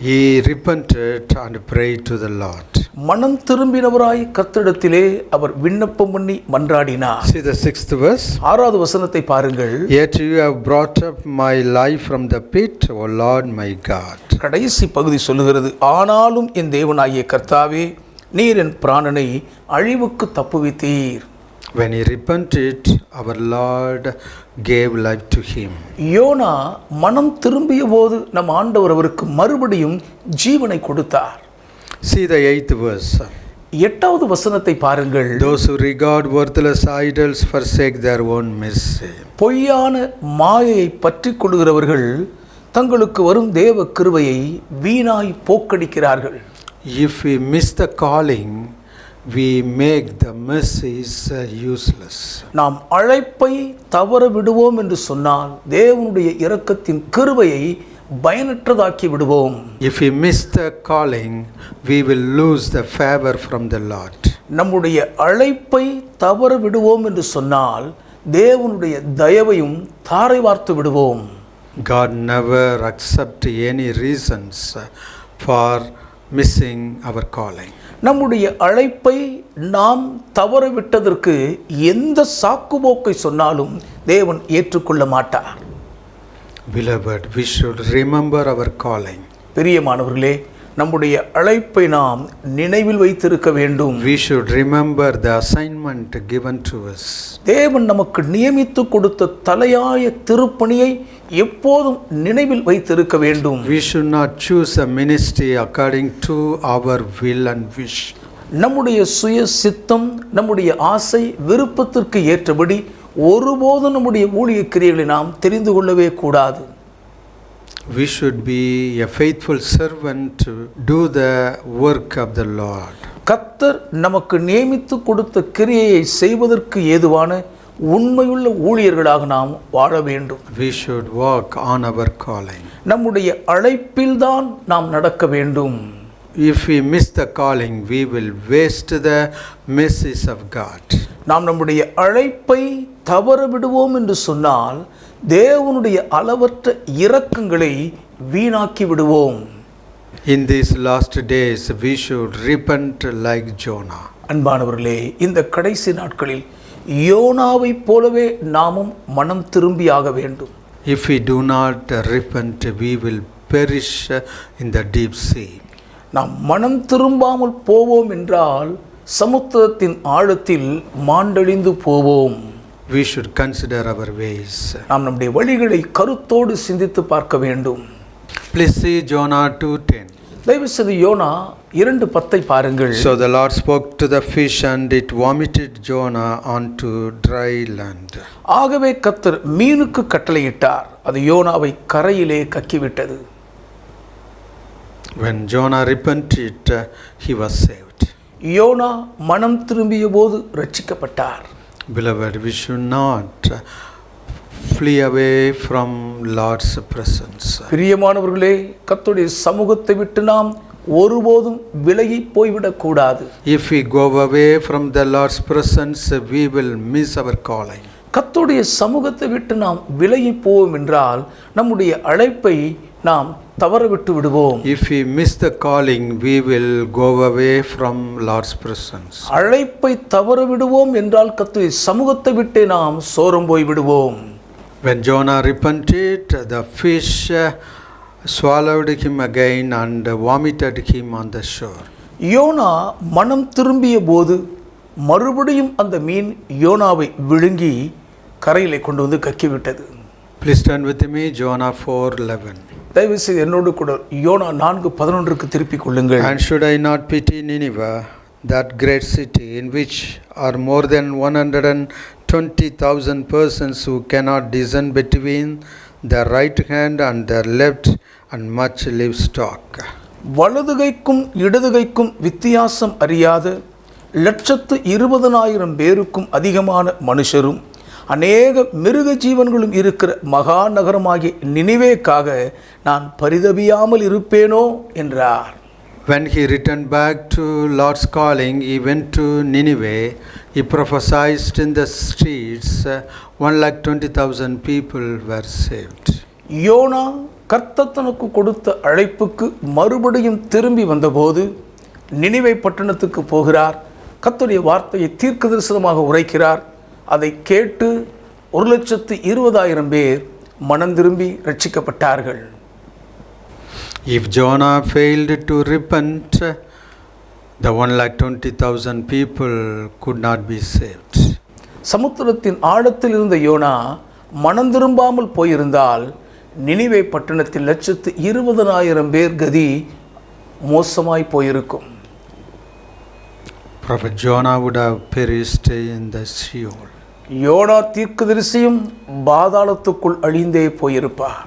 He repented and prayed to the Lord. மனம் திரும்பினவராய் கர்த்தரிடத்திலே அவர் விண்ணப்பம் பண்ணி மன்றாடினார். See the 6th verse. 6வது வசனத்தை பாருங்கள். Yet you have brought up my life from the pit, O Lord my God. கடைசி பகுதி சொல்லுகிறது, ஆனாலும் என் தேவனாகிய கர்த்தாவே, நீர் என் பிராணனை அழிவுக்கு தப்புவித்தீர். When he repented, our Lord gave life to him. யோனா மனம் திரும்பிய போது நம் ஆண்டவர் அவருக்கு மறுபடியும் ஜீவனை கொடுத்தார். See the 8th verse. 8வது வசனத்தை பாருங்கள். Those who regard worthless idols forsake their own mercy. பொய்யான மாயையை பற்றி கொள்கிறவர்கள் தங்களுக்கு வரும் தேவ கிருபையை வீணாய் போக்கடிக்கிறார்கள். If we miss the calling, we make the mercies useless. நாம் அழைப்பை தவற விடுவோம் என்று சொன்னால் தேவனுடைய இரக்கத்தின் கிருபையை பயனற்றதாக்கி விடுவோம். If we miss the calling, we will lose the favor from the Lord. நம்முடைய அழைப்பை தவற விடுவோம் என்று சொன்னால் தேவனுடைய தயவையும் தாரை வார்த்து விடுவோம். God never accepts any reasons for missing our calling. நம்முடைய அழைப்பை நாம் தவறவிட்டதற்கு எந்த சாக்குபோக்கை சொன்னாலும் தேவன் ஏற்றுக்கொள்ள மாட்டார். Beloved, we should remember our calling. பிரியமானவர்களே, நம்முடைய அழைப்பை நாம் நினைவில் வைத்திருக்க வேண்டும். We should remember the assignment given to us. தேவன் நமக்கு நியமித்து கொடுத்த தலையாய திருப்பணியை எப்போதும் நினைவில் வைத்திருக்க வேண்டும். We should not choose a ministry according to our will and wish. நம்முடைய சுய சித்தம், நம்முடைய ஆசை விருப்பத்திற்கு ஏற்றபடி ஒருபோதும் நம்முடைய ஊழிய கிரியைகளை நாம் தெரிந்து கொள்ளவே கூடாது. We should be a faithful servant to do the work of the Lord. கர்த்தர் நமக்கு நியமித்து கொடுத்த கிரியையை செய்வதற்கு ஏதுவான உண்மையுள்ள ஊழியர்களாக நாம் வாழ வேண்டும். We should walk on our calling. நம்முடைய அழைப்பில்தான் நாம் நடக்க வேண்டும். If we miss the calling, we will waste the mercies of God. நாம் நம்முடைய அழைப்பை தவற விடுவோம் என்று சொன்னால் தேவனுடைய அளவற்ற இரக்கங்களை வீணாக்கி விடுவோம். In these last days, we should repent like Jonah. அன்பானவர்களே, இந்த கடைசி நாட்களில் யோனாவை போலவே நாமும் மனம் திரும்பியாக வேண்டும். If we do not repent, we will perish in the deep sea. நாம் மனம் திரும்பாமல் போவோம் என்றால் சமுத்திரத்தின் ஆழத்தில் மாண்டழிந்து போவோம். We should consider our ways. நாம் நம்முடைய வழிகளை கருத்தோடு சிந்தித்து பார்க்க வேண்டும். Please see Jonah 2:10. தயவு செய்து யோனா 2:10 பாருங்கள். So the Lord spoke to the fish and it vomited Jonah onto dry land. ஆகவே கர்த்தர் மீனுக்கு கட்டளையிட்டார், அது யோனாவை கரையிலே கக்கிவிட்டது. When Jonah repented, he was saved. யோனா மனம் திரும்பிய போது ரட்சிக்கப்பட்டார். Beloved, we should not flee away from Lord's presence. பிரியமானவர்களே, கர்த்தருடைய சமூகத்தை விட்டு நாம் ஒருபோதும் விலகி போய்விடக் கூடாது. If we go away from the Lord's presence, we will miss our calling. கர்த்தருடைய சமூகத்தை விட்டு நாம் விலகி போவோம் என்றால் நம்முடைய அழைப்பை நாம் தவறவிட்டு விடுவோம். If we miss the calling, we will go away from Lord's presence. அழைப்பை தவற விடுவோம் என்றால் கர்த்தருடைய சமூகத்தை விட்டு நாம் சோரம் போய் விடுவோம். When Jonah repented, the fish swallowed him again and vomited him on the shore. யோனா மனம் திரும்பிய போது மறுபடியும் அந்த மீன் யோனாவை விழுங்கி கரையிலே கொண்டு வந்து கக்கிவிட்டது. Please turn with me, Jonah 4:11. தயவு செய்து என்னோடு கூட யோனா 4:11 திருப்பிக் கொள்ளுங்கள். And should I not pity Nineveh, that great city in which are more than 20,000 persons who cannot discern between their right hand and their left, and much livestock. வலதுகைக்கும் இடதுகைக்கும் வித்தியாசம் அறியாத 120,000 பேருக்கும் அதிகமான மனுஷரும் அநேக மிருக ஜீவன்களும் இருக்கிற மகா நகரமாகிய நினிவேக்காக நான் பரிதபியாமல் இருப்பேனோ என்றார். When he returned back to Lord's calling, he went to Nineveh. He prophesied in the streets. 120,000 people were saved. YONO கர்த்தர் தனக்கு கொடுத்த அழைப்புக்கு மறுபடியும் திரும்பி வந்தபோது நினிவே பட்டணத்துக்கு போகிறார். கர்த்தருடைய வார்த்தையை தீர்க்கதரிசனமாக உரைக்கிறார். அதை கேட்டு 120,000 பேர் மனம் திரும்பி ரட்சிக்கப்பட்டார்கள். If Jonah failed to repent, the 120,000 people could not be saved. சமுத்திரத்தின் ஆழத்தில் இருந்த யோனா மனம் திரும்பாமல் போயிருந்தால் நினிவே பட்டணத்தில் 120,000 பேர் கதி மோசமாய் போயிருக்கும். Prophet Jonah would have perished in the Sheol. யோனா தீர்க்கதரிசியும் பாதாளத்துக்குள் அழிந்தே போயிருப்பார்.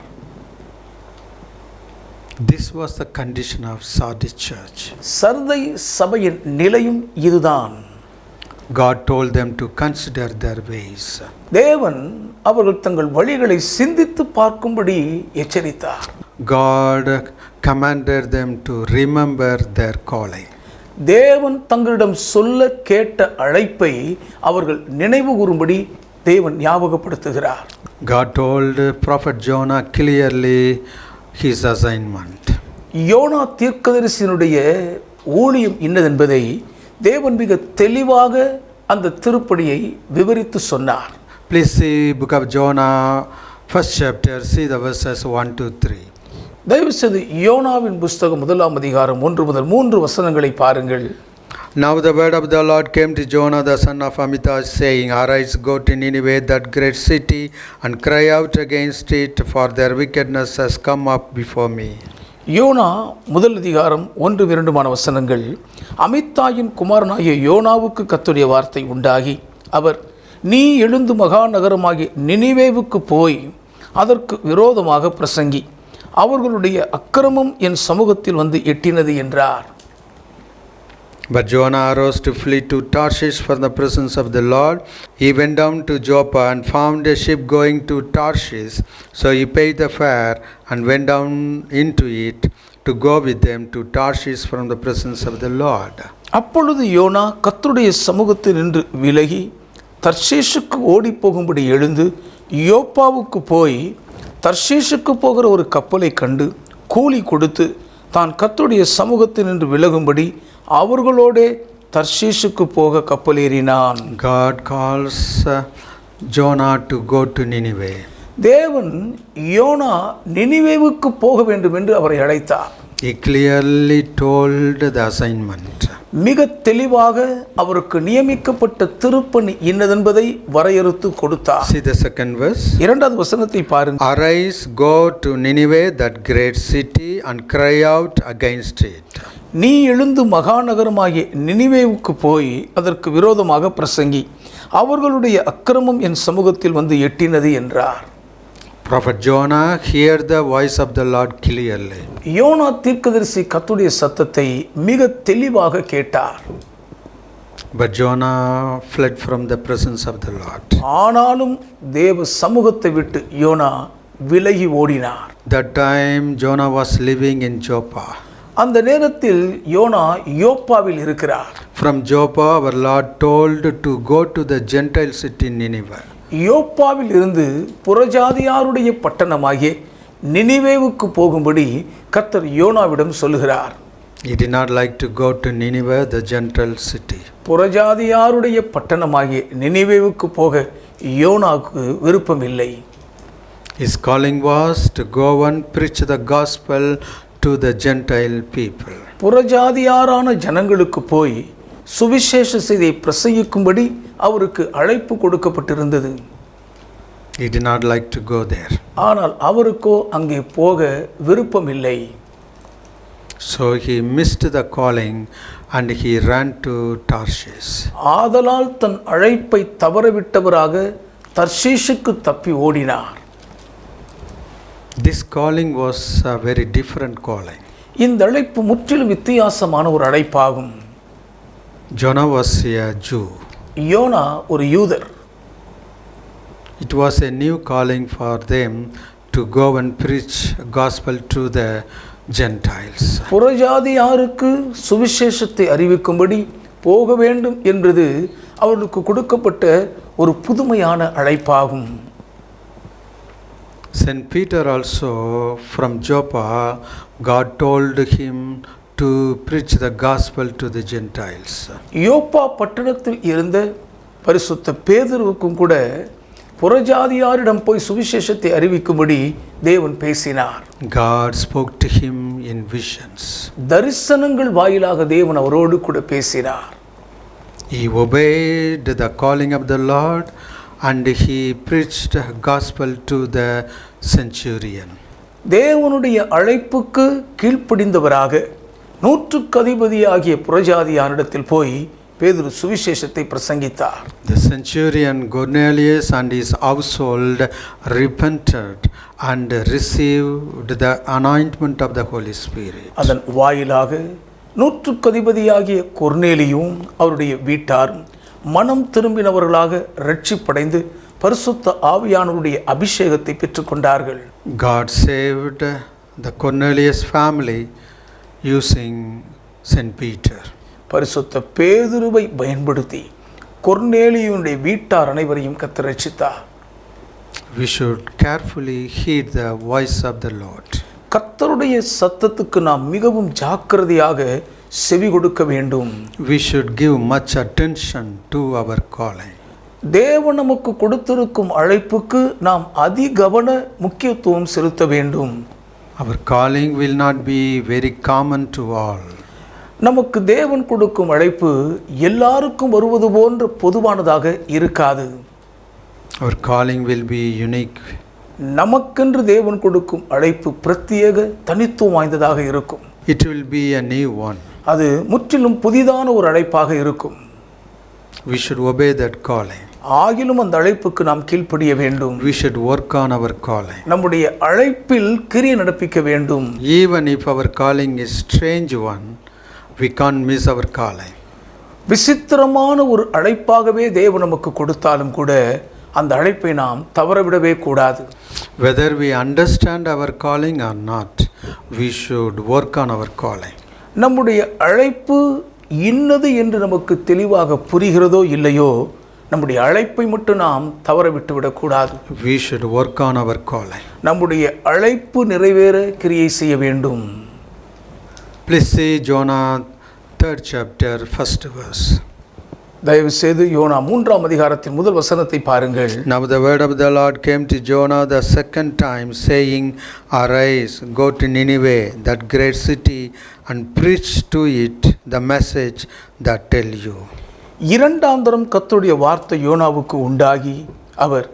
This was the condition of Sardis church. Sardis சபையின் நிலையும் இதுதான். God told them to consider their ways. தேவன் அவர்கள் தங்கள் வழிகளை சிந்தித்து பார்க்கும்படி எச்சரித்தார். God commanded them to remember their calling. தேவன் தங்களிடம் சொல்ல கேட்ட அழைப்பை அவர்கள் நினைவு கூறும்படி தேவன் ஞாபகப்படுத்துகிறார். God told Prophet Jonah clearly his assignment. யோனா தீர்க்கதரிசியினுடைய ஊழியம் இன்னதென்பதை தேவன் மிக தெளிவாக அந்த திருப்படியை விவரித்து சொன்னார். Please see book of Jonah, first chapter, see the verses 1 to 3. தயவு செய்து யோனாவின் புஸ்தகம் 1 அதிகாரம் 1 முதல் 3 வசனங்களை பாருங்கள். Now the word of the Lord came to Jonah the son of Amittai, saying, Arise, go to Nineveh, that great city, and cry out against it, for their wickedness has come up before me. யோனா 1 அதிகாரம் 1-2 வசனங்கள். அமித்தாயின் குமாரனாகிய யோனாவுக்கு கர்த்தருடைய வார்த்தை உண்டாகி, அவர், நீ எழுந்து மகா நகரமாகிய நினிவேவுக்கு போய் அதற்கு விரோதமாக பிரசங்கி, அவர்களுடைய அக்கிரமம் என் சமூகத்தில் வந்து எட்டினது என்றார். But Jonah arose to flee to Tarshish from the presence of the Lord. He went down to Joppa and found a ship going to Tarshish. So he paid the fare and went down into it to go with them to Tarshish from the presence of the Lord. அப்பொழுது YONO கர்த்தருடைய சமூகத்தில் நின்று விலகி தர்ஷீஷுக்கு ஓடி போகும்படி எழுந்து யோப்பாவுக்கு போய் தர்ஷீஷுக்கு போகிற ஒரு கப்பலை கண்டு கூலி கொடுத்து தான் கர்த்தருடைய சமூகத்தில் நின்று விலகும்படி அவர்களோடே தர்ஷீஷுக்கு போக கப்பலேறினான். God calls Jonah to go to Nineveh. தேவன் யோனா நினிவேவுக்கு போக வேண்டும் என்று அவரை அழைத்தார். He clearly told the assignment. மிக தெளிவாக அவருக்கு நியமிக்கப்பட்ட திருப்பணி இன்னதென்பதை வரையறுத்து கொடுத்தார். See the second verse. 2வது வசனத்தை பாருங்கள். Arise, go to Nineveh, that great city, and cry out against it. நீ எழுந்து மகாநகரமாகிய நினிவேவுக்கு போய் அதற்கு விரோதமாக பிரசங்கி, அவர்களுடைய அக்கிரமம் என் சமூகத்தில் வந்து எட்டினது என்றார். Prophet Jonah heard the voice of the Lord clearly. யோனா தீர்க்கதரிசி கர்த்தருடைய சத்தத்தை மிக தெளிவாக கேட்டார். But Jonah fled from the presence of the Lord. ஆனாலும் தேவ சமூகத்தை விட்டு யோனா விலகி ஓடினார். That time Jonah was living in Joppa. அந்த நேரத்தில் யோனா யோப்பாவில் இருக்கிறார். From Joppa our Lord told to go to the Gentile city Nineveh. யோப்பாவில் இருந்து புறஜாதியாருடைய பட்டணமாகிய நினிவேவுக்கு போகும்படி கர்த்தர் யோனாவிடம் சொல்லுகிறார். He did not like to go to Nineveh, the Gentile city. புறஜாதியாருடைய பட்டணமாகிய நினிவேவுக்கு போக யோனாவுக்கு விருப்பம் இல்லை. His calling was to go and preach the gospel to the Gentile people. புறஜாதியாரான ஜனங்களுக்கு போய் சுவிசேஷ செய்தியை பிரசங்கிக்கும்படி அவருக்கு அழைப்பு கொடுக்கப்பட்டிருந்தது. He did not like to go there. ஆனால் அவருக்கோ அங்கே போக விருப்பம் இல்லை. So he missed the calling and he ran to Tarshish. ஆதலால் தன் அழைப்பை தவறவிட்டவராக தர்ஷீஷுக்கு தப்பி ஓடினார். This calling was a very different calling. இந்த அழைப்பு முற்றிலும் வித்தியாசமான ஒரு அழைப்பாகும். Jonah was a Jew. யோனா ஒரு யூதர். It was a new calling for them to go and preach gospel to the Gentiles. புறஜாதியாருக்கு சுவிசேஷத்தை அறிவிக்கும்படி போக வேண்டும் என்பது அவர்களுக்கு கொடுக்கப்பட்ட ஒரு புதுமையான அழைப்பாகும். Saint Peter also from Joppa, God told him to preach the gospel to the Gentiles. யோப்பா பட்டணத்தில் இருந்த பரிசுத்த பேதுருவுக்கும் கூட புறஜாதியாரிடம் போய் சுவிசேஷத்தை அறிவிக்கும்படி தேவன் பேசினார். God spoke to him in visions. தரிசனங்கள் வாயிலாக தேவன் அவரோடு கூட பேசினார். He obeyed the calling of the Lord and he preached gospel to the centurion. தேவனுடைய அழைப்புக்கு கீழ்ப்படிந்தவராக 100க்கு அதிபதியாகிய புறஜாதியாரிடத்தில் போய் பேதுரு சுவிசேஷத்தை பிரசங்கித்தார். The centurion Cornelius and his household repented and received the anointment of the Holy Spirit. அதன் வாயிலாக 100க்கு அதிபதியாகிய கொர்நேலியும் அவருடைய வீட்டாரும் மனம் திரும்பினவர்களாக ரட்சிப்படைந்து பரிசுத்த ஆவியானவருடைய அபிஷேகத்தை பெற்றுக்கொண்டார்கள். God saved the Cornelius family using Saint Peter. பரிசுத்த பேதுருவை பயன்படுத்தி கொர்நேலியுடைய வீட்டார் அனைவரையும் கர்த்தர் ரட்சித்தார். We should carefully heed the voice of the Lord. கர்த்தருடைய சத்தத்துக்கு நாம் மிகவும் ஜாக்கிரதையாக செவி கொடுக்க வேண்டும். We should give much attention to our calling. தேவன் நமக்கு கொடுத்திருக்கும் அழைப்புக்கு நாம் அதிகவன முக்கியத்துவம் செலுத்த வேண்டும். Our calling will not be very common to all. நமக்கு தேவன் கொடுக்கும் அழைப்பு எல்லாருக்கும் வருவது போன்ற பொதுவானதாக இருக்காது. Our calling will be unique. நமக்கென்று தேவன் கொடுக்கும் அழைப்பு பிரத்யேக தனித்துவம் வாய்ந்ததாக இருக்கும். It will be a new one. அது முற்றிலும் புதிதான ஒரு அழைப்பாக இருக்கும். We should obey that calling. ஆகிலும் அந்த அழைப்புக்கு நாம் கீழ்ப்படிய வேண்டும். We should work on our calling. நம்முடைய அழைப்பில் கிரியை நடப்பிக்க வேண்டும். Even if our calling is strange one, we can't miss our calling. விசித்திரமான ஒரு அழைப்பாகவே தேவன் நமக்கு கொடுத்தாலும் கூட அந்த அழைப்பை நாம் தவறவிடவே கூடாது. Whether we understand our calling or not, we should work on our calling. நம்முடைய அழைப்பு இன்னது என்று நமக்கு தெளிவாக புரிகிறதோ இல்லையோ, நம்முடைய அழைப்பை மட்டும் நாம் தவற விட்டு விடக்கூடாது. We should work on our calling. நம்முடைய அழைப்பு நிறைவேற கிரியை செய்ய வேண்டும். Please see Jonah 3rd chapter 1st verse. தயவு செய்து யோனா 3ஆம் அதிகாரத்தின் முதல் வசனத்தை பாருங்கள். Now the word of the Lord came to Jonah the second time, saying, Arise, go to Nineveh, that great city, and preach to it the message that tell you. இரண்டாம் தரம் கர்த்தருடைய வார்த்தை யோனாவுக்கு உண்டாகி, அவர்,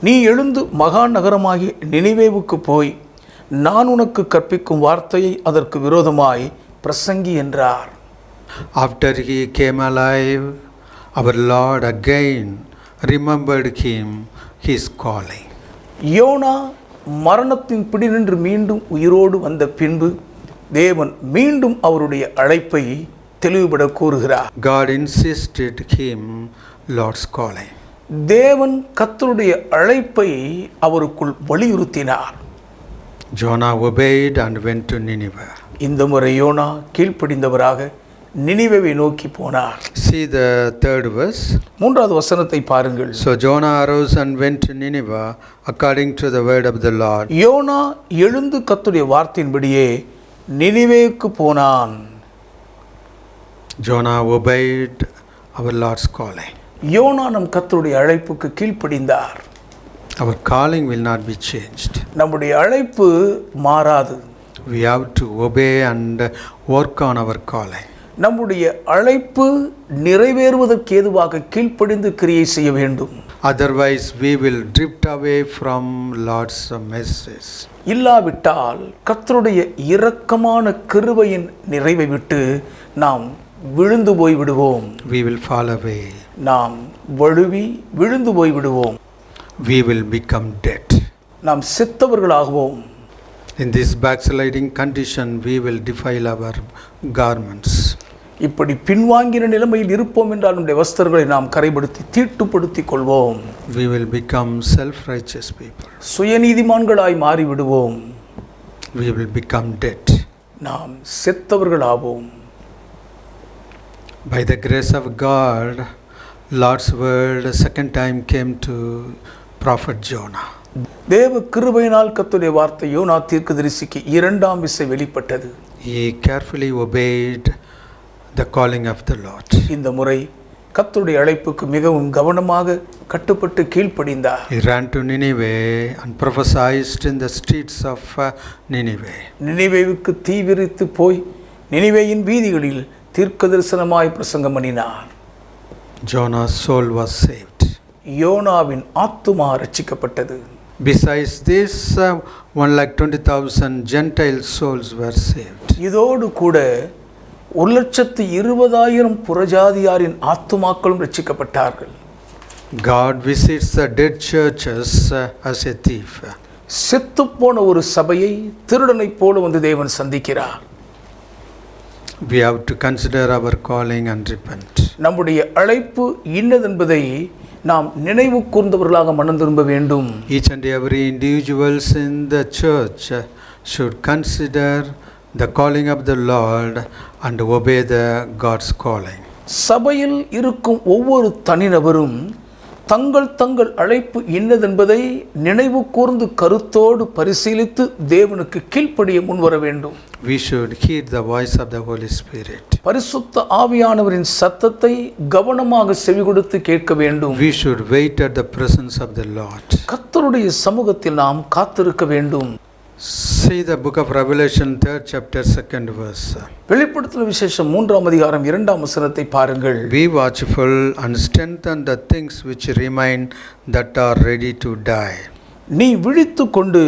நீ எழுந்து மகா நகரமாகிய நினிவேவுக்கு போய் நான் உனக்கு கற்பிக்கும் வார்த்தையை அதற்கு விரோதமாய் பிரசங்கி என்றார். After he came alive, our Lord again remembered him his calling. யோனா மரணத்தின் பிடி நின்று மீண்டும் உயிரோடு வந்த பின்பு தேவன் மீண்டும் அவருடைய அழைப்பை தெளிவுபட கூறுகிறார். God insisted him Lord's calling. தேவன் கர்த்தருடைய அழைப்பை அவருக்குள் வலியுறுத்தினார். Jonah obeyed and went to Nineveh. இந்த முறை யோனா கீழ்ப்படிந்தவராக நினிவேவை நோக்கி போனார். See the 3rd verse. 3வது வசனத்தை பாருங்கள். So Jonah arose and went to Nineveh according to the word of the Lord. யோனா எழுந்து கர்த்தருடைய வார்த்தையின்படியே நினிவேவுக்கு போனான். Jonah obeyed our Lord's calling. யோனா நம் கர்த்தருடைய அழைப்புக்கு கீழ்ப்படிந்தார். Our calling will not be changed. நம்முடைய அழைப்பு மாறாது. We have to obey and work on our calling. நம்முடைய அழைப்பு நிறைவேறுவதற்கு ஏதுவாக கீழ்ப்படிந்து கிரியை செய்ய வேண்டும். Otherwise we will drift away from Lord's message. இல்லாவிட்டால் கர்த்தருடைய இரக்கமான கிருபையின் நிறைவை விட்டு நாம் விழுந்து போய் விடுவோம். We will fall away. நாம் வழுவி விழுந்து போய் விடுவோம். We will become dead. நாம் செத்தவர்களாகுவோம். In this backsliding condition, we will defile our garments. இப்படி பின்வாங்கின நிலைமையில் இருப்போம் என்றால் நம்முடைய வஸ்திரங்களை நாம் கரைப்படுத்தி தீட்டுப்படுத்திக் கொள்வோம். We will become self-righteous people. சுயநீதிமான்களாய் மாறிவிடுவோம். We will become dead. நாம் செத்தவர்களாவோம். By the grace of God, Lord's word second time came to prophet Jonah. தேவ கிருபையினால் கர்த்தருடைய வார்த்தை யோனா தீர்க்கதரிசிக்கு இரண்டாம் விசை வெளிப்பட்டது. He carefully obeyed the calling of the Lord. இந்த முறை கர்த்தருடைய அழைப்புக்கு மிகவும் கவனமாக கட்டுப்பட்டு கீழ்ப்படிந்தார். He ran to Nineveh and prophesied in the streets of Nineveh. நினிவேவுக்கு தீவிரித்து போய் நினிவேயின் வீதிகளில் தீர்க்கதரிசனமாய் பிரசங்கம் பண்ணினார். Jonah's soul was saved. யோனாவின் ஆத்துமா ரட்சிக்கப்பட்டது. Besides this, 1,20,000 Gentile souls were saved. இதோடு கூட 1,20,000 புறஜாதியாரின் ஆத்துமாக்களும் ரட்சிக்கப்பட்டார்கள். God visits the dead churches as a thief. செத்துப்போன ஒரு சபையை திருடனைப் போல வந்து தேவன் சந்திக்கிறார். We have to consider our calling and repent. நம்முடைய அழைப்பு இன்னதென்பதை நாம் நினைவு கூர்ந்தவர்களாக மனம் திரும்ப வேண்டும். Each and every individuals in the church should consider the calling of the Lord and obey the God's calling. சபையில் இருக்கும் ஒவ்வொரு தனிநபரும் தங்கள் அழைப்பு இன்னதென்பதை நினைவு கூர்ந்து கருத்தோடு பரிசீலித்து தேவனுக்கு கீழ்ப்படிய முன்வர வேண்டும். We should hear the voice of the Holy Spirit. பரிசுத்த ஆவியானவரின் சத்தத்தை கவனமாக செவிகொடுத்து கேட்க வேண்டும். We should wait at the presence of the Lord. கர்த்தருடைய சமூகத்தில் நாம் காத்திருக்க வேண்டும். See the book of Revelation 3rd chapter 2nd verse. வெளிப்படுத்தல் விசேஷம் 3ஆம் அதிகாரம் 2ஆம் வசனத்தை பாருங்கள். Be watchful and strengthen the things which remain that are ready to die. நீ விழித்துக் கொண்டு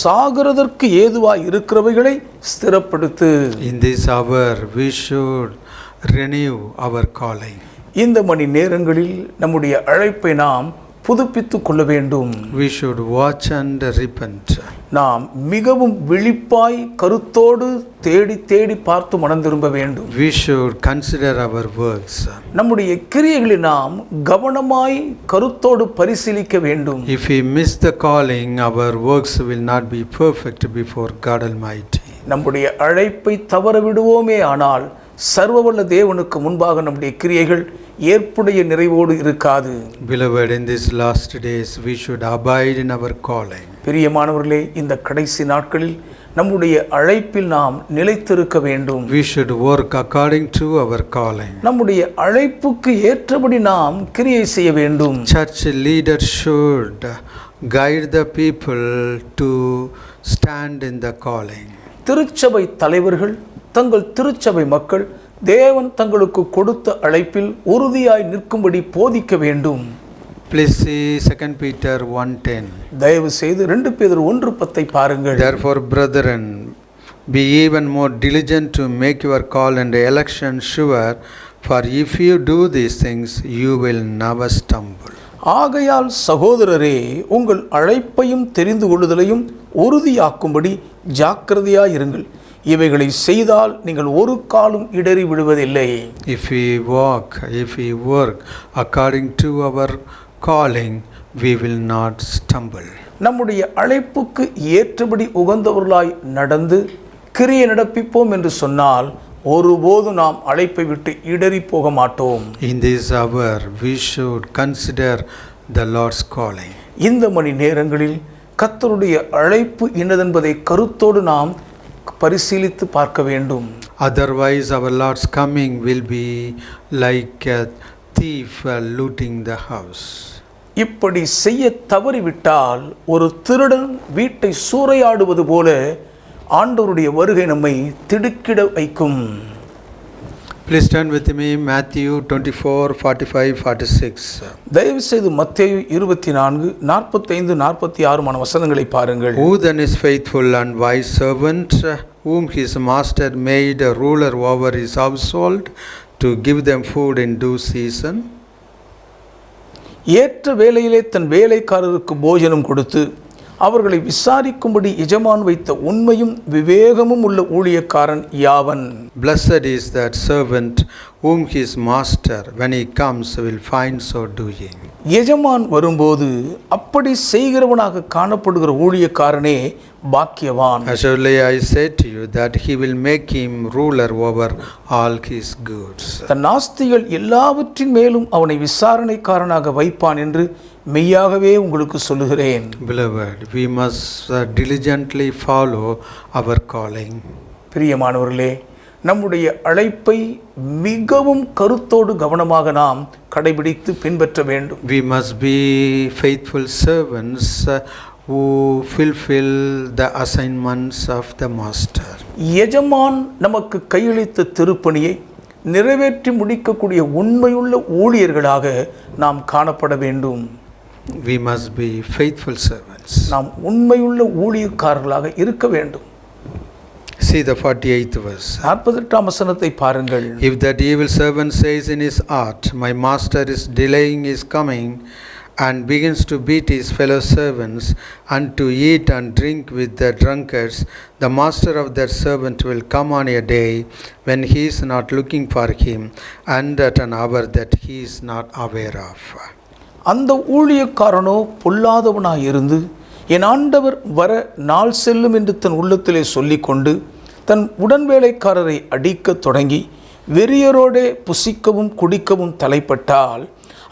சாகிறதற்கு ஏதுவாய் இருக்கிறவைகளை ஸ்திரப்படுத்து. In this hour we should renew our calling. இந்த மணி நேரங்களில் நம்முடைய அழைப்பை நாம் புதுப்பித்துக் கொள்ள வேண்டும். We should watch and repent. நாம் மிகவும் விழிப்பாய் கருத்தோடு தேடி பார்த்து மனம் திரும்ப வேண்டும். We should consider our works. நம்முடைய கிரியைகளை நாம் கவனமாய் கருத்தோடு பரிசீலிக்க வேண்டும். If we miss the calling, our works will not be perfect before God Almighty. நம்முடைய அழைப்பை தவற விடுவோமே ஆனால் சர்வவல்ல தேவனுக்கு முன்பாக நம்முடைய கிரியைகள் ஏற்புடைய நிறைவோடு இருக்காது. Beloved, in these last days we should abide in our calling. பிரியமானவர்களே, இந்த கடைசி நாட்களில் நம்முடைய அழைப்பில் நாம் நிலைத்திருக்க வேண்டும். We should work according to our calling. நம்முடைய அழைப்புக்கு ஏற்றபடி நாம் கிரியை செய்ய வேண்டும். Church leaders should guide the people to stand in the calling. திருச்சபை தலைவர்கள் தங்கள் திருச்சபை மக்கள் தேவன் தங்களுக்கு கொடுத்த அழைப்பில் உறுதியாய் நிற்கும்படி போதிக்க வேண்டும். Please see 2 Peter 1:10. தயவு செய்து 2 பேதுரு 1:10 பாருங்கள். Therefore, brethren, be even more diligent to make your call and election sure, for if you do these things, you will never stumble. ஆகையால் சகோதரரே, உங்கள் அழைப்பையும் தெரிந்து கொள்ளுதலையும் உறுதியாக்கும்படி ஜாக்கிரதையாயிருங்கள். இவைகளை செய்தால் நீங்கள் ஒரு காலும் இடறி விடுவதில்லை. If we work according to our calling, we will not stumble. நம்முடைய அழைப்புக்கு ஏற்றபடி உகந்தவர்களாய் நடந்து கிரியை நடப்பிப்போம் என்று சொன்னால் ஒருபோது நாம் அழைப்பை விட்டு இடறி போக மாட்டோம். In this hour, we should consider the Lord's calling. இந்த மணி நேரங்களில் கர்த்தருடைய அழைப்பு என்னதென்பதை கருத்தோடு நாம் பரிசீலித்து பார்க்க வேண்டும். Otherwise, our Lord's coming will be like a thief looting the house. இப்படி செய்ய தவறிவிட்டால் ஒரு திருடன் வீட்டை சூறையாடுவது போல ஆண்டவருடைய வருகை நம்மை திடுக்கிட வைக்கும். Please turn with me Matthew 24, 45, 46. தயவு செய்து மத்தேயு 24, 45, 46 வசனங்களை பாருங்கள். Who then is faithful and wise servant, whom his master made a ruler over his household, to give them food in due season? ஏற்ற வேளையிலே தன் வேலைக்காரருக்கு போஜனம் கொடுத்து அவர்களை விசாரிக்கும்படி எஜமான் வைத்த உண்மையும் விவேகமும் உள்ள ஊழியக்காரன் யாவன்? Blessed is that servant whom his master, when he comes, will find so doing. எஜமான் வரும்போது அப்படி செய்கிறவனாக காணப்படுகிற ஊழியக்காரனே பாக்கியவான். Assuredly I say to you that he will make him ruler over all his goods. தன் ஆஸ்திகள் எல்லாவற்றின் மேலும் அவனை விசாரணைக்காரனாக வைப்பான் என்று மெய்யாகவே உங்களுக்கு சொல்லுகிறேன். Beloved, we must diligently follow our calling. பிரியமானவர்களே, நம்முடைய அழைப்பை மிகவும் கருத்தோடு கவனமாக நாம் கடைபிடித்து பின்பற்ற வேண்டும். We must be faithful servants who fulfill the assignments of the master. எஜமான் நமக்கு கையளித்த திருப்பணியை நிறைவேற்றி முடிக்கக்கூடிய உண்மையுள்ள ஊழியர்களாக நாம் காணப்பட வேண்டும். We must be faithful servants. நாம் உண்மையுள்ள ஊழியக்காரர்களாக இருக்க வேண்டும். See the 48th verse. 48ஆம் வசனத்தை பாருங்கள். If that evil servant says in his heart, my master is delaying his coming, and begins to beat his fellow servants, and to eat and drink with the drunkards, the master of that servant will come on a day when he is not looking for him, and at an hour that he is not aware of. அந்த ஊழியக்காரனோ பொல்லாதவனாய் இருந்து என் ஆண்டவர் வர நாள் செல்லும் என்று தன் உள்ளத்திலே சொல்லிக்கொண்டு தன் உடன்வேலைக்காரரை அடிக்கத் தொடங்கி வெறியரோடே புசிக்கவும் குடிக்கவும் தலைப்பட்டால்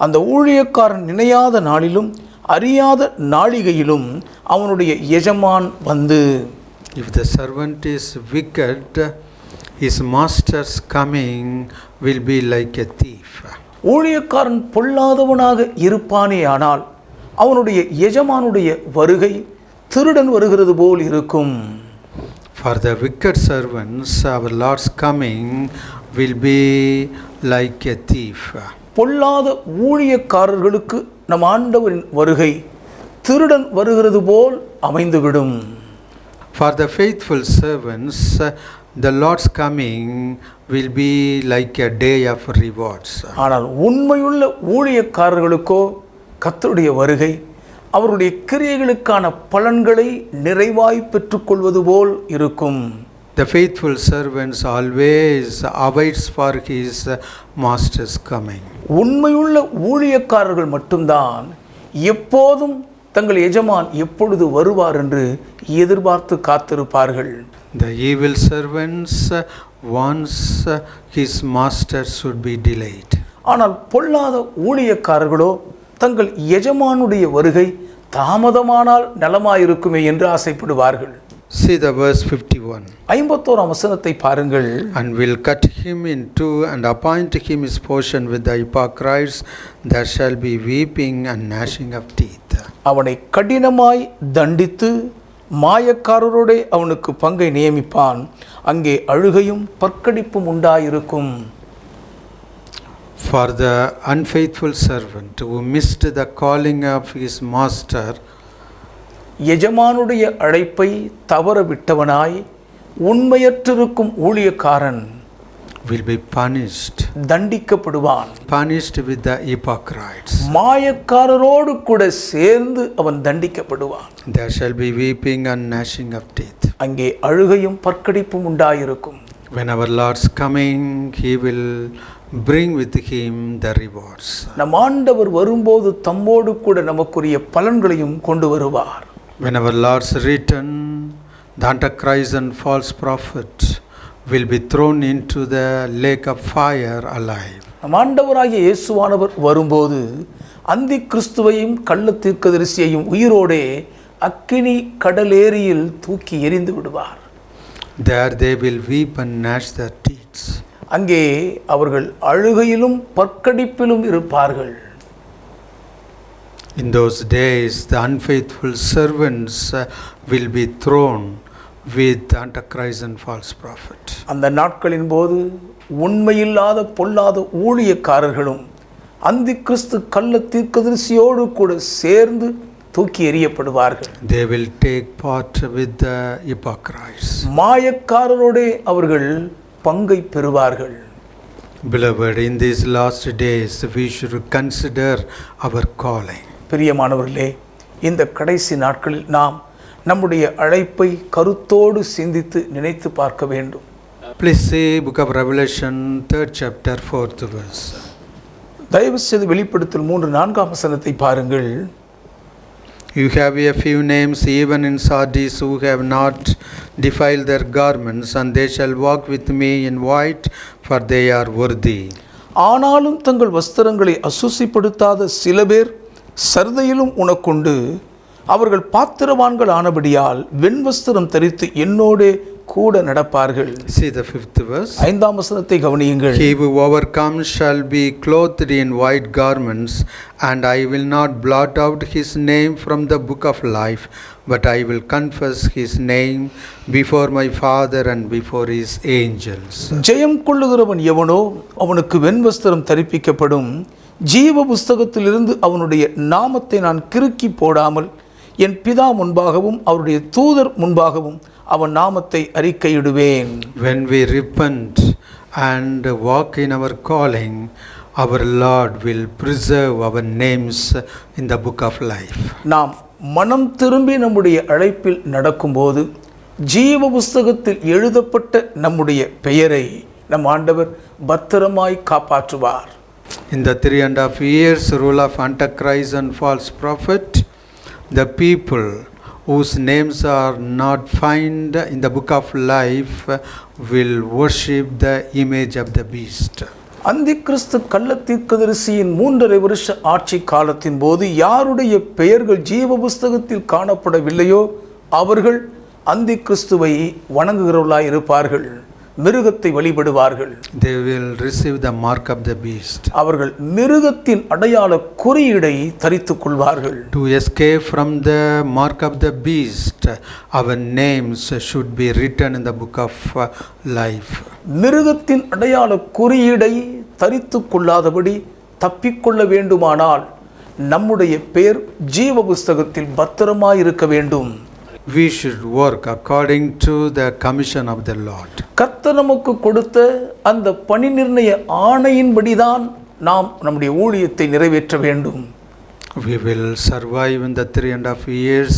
அந்த ஊழியக்காரன் நினையாத நாளிலும் அறியாத நாளிகையிலும் அவனுடைய எஜமான் வந்து, If the servant is wicked, his master's coming will be like a thief. ஊழியக்காரன் பொல்லாதவனாக இருப்பானே ஆனால் அவனுடைய எஜமானுடைய வருகை திருடன் வருகிறது போல் இருக்கும். For the wicked servants, our Lord's coming will be like a thief. பொல்லாத ஊழியக்காரர்களுக்கு நம் ஆண்டவரின் வருகை திருடன் வருகிறது போல் அமைந்துவிடும். For the faithful servants, the Lord's coming will be like a day of rewards. ஆனால் உண்மையுள்ள ஊழியக்காரர்களுக்கோ கர்த்தருடைய வருகை அவருடைய கிரியைகளுக்கான பலன்களை நிறைவாய் பெற்றுக்கொள்வது போல் இருக்கும். The faithful servants always awaits for his master's coming. உண்மையுள்ள ஊழியக்காரர்கள் மட்டும்தான் எப்போதும் தங்கள் எஜமான் எப்பொழுது வருவார் என்று எதிர்பார்த்து காத்திருப்பார்கள். The evil servants wants his master should be delayed. ஆனால் பொல்லாத ஊழியக்காரர்களோ தங்கள் எஜமானுடைய வருகை தாமதமானால் நலமாயிருக்குமே என்று ஆசைப்படுவார்கள். See the verse 51. 51ஆம் வசனத்தை பாருங்கள். And will cut him in two and appoint him his portion with the hypocrites, there shall be weeping and gnashing of teeth. அவனை கடினமாய் தண்டித்து மாயக்காரரோட அவனுக்கு பங்கை நியமிப்பான், அங்கே அழுகையும் பற்கடிப்பும் உண்டாயிருக்கும். For the unfaithful servant who missed the calling of his master, எஜமானுடைய அழைப்பை தவற விட்டவனாய் உண்மையற்றிருக்கும் ஊழியக்காரன் will be punished. தண்டிக்கப்படுவான். Punished with the hypocrites. மாயக்காரரோடு கூட சேர்ந்து அவன் தண்டிக்கப்படுவான். There shall be weeping and gnashing of teeth. அங்கே அழுகையும் பற்கடிப்பும் உண்டாயிருக்கும். When our Lord's coming, he will bring with him the rewards. நம் ஆண்டவர் வரும்போது தம்மோடு கூட நமக்குரிய பலன்களையும் கொண்டு வருவார். When our Lord's return, the Antichrist and false prophet will be thrown into the lake of fire alive. நம் ஆண்டவராகிய இயேசுவானவர் வரும்போது அந்தி கிறிஸ்துவையும் கள்ள தீர்க்கதரிசியையும் உயிரோடே அக்கினி கடலேரியில் தூக்கி எறிந்து விடுவார். There they will weep and gnash their teeth. அங்கே அவர்கள் அழுகையிலும் பற்கடிப்பிலும் இருப்பார்கள். In those days, the unfaithful servants will be thrown with Antichrist and false prophet. அந்த நாட்களின் போது உண்மையில்லாத பொல்லாத ஊழியக்காரர்களும் அந்தி கிறிஸ்து கள்ள தீர்க்கதரிசியோடு கூட சேர்ந்து தூக்கி எறியப்படுவார்கள். They will take part with the hypocrites. மாயக்காரரோடே அவர்கள் பங்கை பெறுவார்கள். Beloved, in these last days we should consider our calling. பிரியமானவர்களே, இந்த கடைசி நாட்களில் நாம் நம்முடைய அழைப்பை கருத்தோடு சிந்தித்து நினைத்து பார்க்க வேண்டும். Please see book of Revelation 3rd chapter 4th verse. தயவு செய்து வெளிப்படுத்தல் 3-4 வசனத்தை பாருங்கள். You have a few names even in Sardis who have not defiled their garments, and they shall walk with me in white, for they are worthy. ஆனாலும் தங்கள் வஸ்திரங்களை அசுசிப்படுத்தாத சில பேர் சர்தையிலும் உனக்குண்டு, அவர்கள் பாத்திரவான்கள் ஆனபடியால் வெண்வஸ்திரம் தரித்து என்னோடே கூட நடப்பார்கள். See the 5th verse. 5ஆம் வசனத்தை கவனியுங்கள். He who overcomes shall be clothed in white garments, and I will not blot out his name from the book of life, but I will confess his name before my Father and before his angels. ஜெயம் கொள்ளுகிறவன் எவனோ அவனுக்கு வெண்வஸ்திரம் தரிப்பிக்கப்படும். ஜீவ புஸ்தகத்திலிருந்து அவனுடைய நாமத்தை நான் கிறுக்கி போடாமல் என் பிதா முன்பாகவும் அவருடைய தூதர் முன்பாகவும் அவன் நாமத்தை அறிக்கையிடுவேன். When we repent and walk in our calling, our Lord will preserve our names in the book of life. நாம் மனம் திரும்பி நம்முடைய அழைப்பில் நடக்கும்போது ஜீவ புஸ்தகத்தில் எழுதப்பட்ட நம்முடைய பெயரை நம் ஆண்டவர் பத்திரமாய் காப்பாற்றுவார். In the 3.5 years rule of Antichrist and false prophet, the people whose names are not found in the book of life will worship the image of the beast. அந்தி கிறிஸ்து கள்ள தீர்க்கதரிசியின் 3.5 வருஷ ஆட்சி காலத்தின் போது யாருடைய பெயர்கள் ஜீவ புஸ்தகத்தில் காணப்படவில்லையோ அவர்கள் அந்தி கிறிஸ்துவை வணங்குகிறவர்களாய் இருப்பார்கள், மிருகத்தை வழிபடுவார்கள். They will receive the mark of the beast. அவர்கள் மிருகத்தின் அடையாள குறியீடை தரித்துக் கொள்வார்கள். To escape from the mark of the beast, our names should be written in the book of life. மிருகத்தின் அடையாள குறியீடை தரித்துக் கொள்ளாதபடி தப்பிக்கொள்ள வேண்டுமானால் நம்முடைய பெயர் ஜீவ புஸ்தகத்தில் பத்திரமாயிருக்க வேண்டும். We should work according to the commission of the Lord. கர்த்தர் நமக்கு கொடுத்த அந்த பணி நிர்ணய ஆணையின்படிதான் நாம் நம்முடைய ஊழியத்தை நிறைவேற்ற வேண்டும். We will survive in the 3.5 years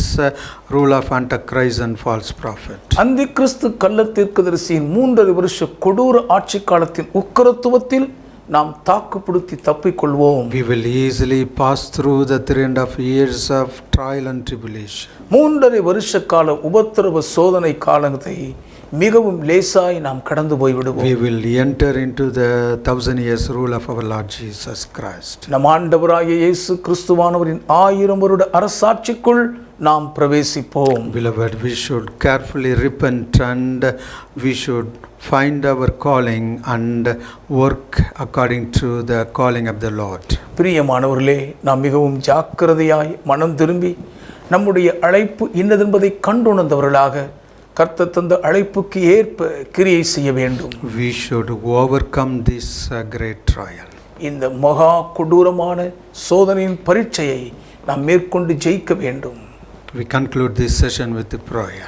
rule of Antichrist and false prophet. அந்தி கிறிஸ்து கள்ள தீர்க்கதரிசியின் 3.5 வருஷ கொடூர ஆட்சி காலத்தின் உக்கிரத்துவத்தில் நாம் தாக்குப்பிடித்து தப்பிக்கொள்வோம். We will easily pass through the 3.5 years of trial and tribulation. 3.5 வருஷ கால உபத்திரவ சோதனை காலத்தை மிகவும் லேசாய் நாம் கடந்து போய்விடுவோம். We will enter into the 1000 years rule of our Lord Jesus Christ. நம் ஆண்டவராகிய இயேசு கிறிஸ்துவானவரின் 1000 வருட அரசாட்சிக்குள் நாம் பிரவேசிப்போம். Beloved, we should carefully repent and we should find our calling and work according to the calling of the Lord. பிரியமானவர்களே, நாம் மிகவும் ஜாக்கிரதையாய் மனம் திரும்பி நம்முடைய அழைப்பு இன்னதென்பதை கண்டுணர்ந்தவர்களாக கர்த்தர் தந்த அழைப்புக்கு ஏற்ப கிரியை செய்ய வேண்டும். We should overcome this great trial. இந்த மகா கொடூரமான சோதனையின் பரீட்சையை நாம் மேற்கொண்டு ஜெயிக்க வேண்டும். We conclude this session with the prayer.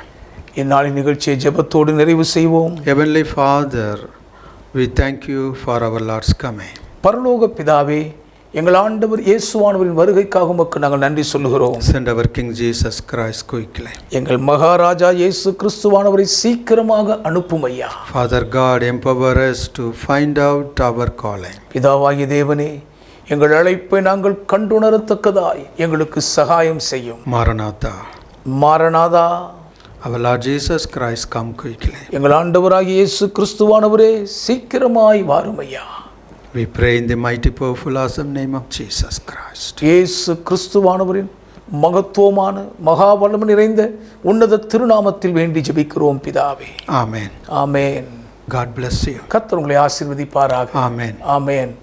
இந்நாளின் நிகழ்ச்சியை ஜெபத்தோடு நிறைவு செய்வோம். Heavenly Father, we thank you for our Lord's coming. பரலோக பிதாவே, எங்கள் ஆண்டவர் இயேசுவானவரின் வருகைக்காக உமக்கு நாங்கள் நன்றி சொல்லுகிறோம். Send our King Jesus Christ quickly. எங்கள் மகாராஜா இயேசு கிறிஸ்துவானவரை சீக்கிரமாக அனுப்பும் ஐயா. Father God, empower us to find out our calling. பிதாவாகிய தேவனே, எங்கள் அழைப்பை நாங்கள் கண்டுணரத்தக்கதாய் எங்களுக்கு சகாயம் செய்யும். Maranatha. Maranatha. Our Lord Jesus Christ, come quickly. எங்கள் ஆண்டவராகிய இயேசு கிறிஸ்துவானவரே சீக்கிரமாய் வாரும் ஐயா. We pray in the mighty, powerful, awesome name of Jesus Christ. இயேசு கிறிஸ்துவானவரின் மகத்துவமான மகா வல்லமை நிறைந்த உன்னத திருநாமத்தில் வேண்டி ஜெபிக்கிறோம் பிதாவே. Amen. Amen. God bless you. கர்த்தர் உங்களை ஆசீர்வதிப்பாராக. Amen. ஆமென்.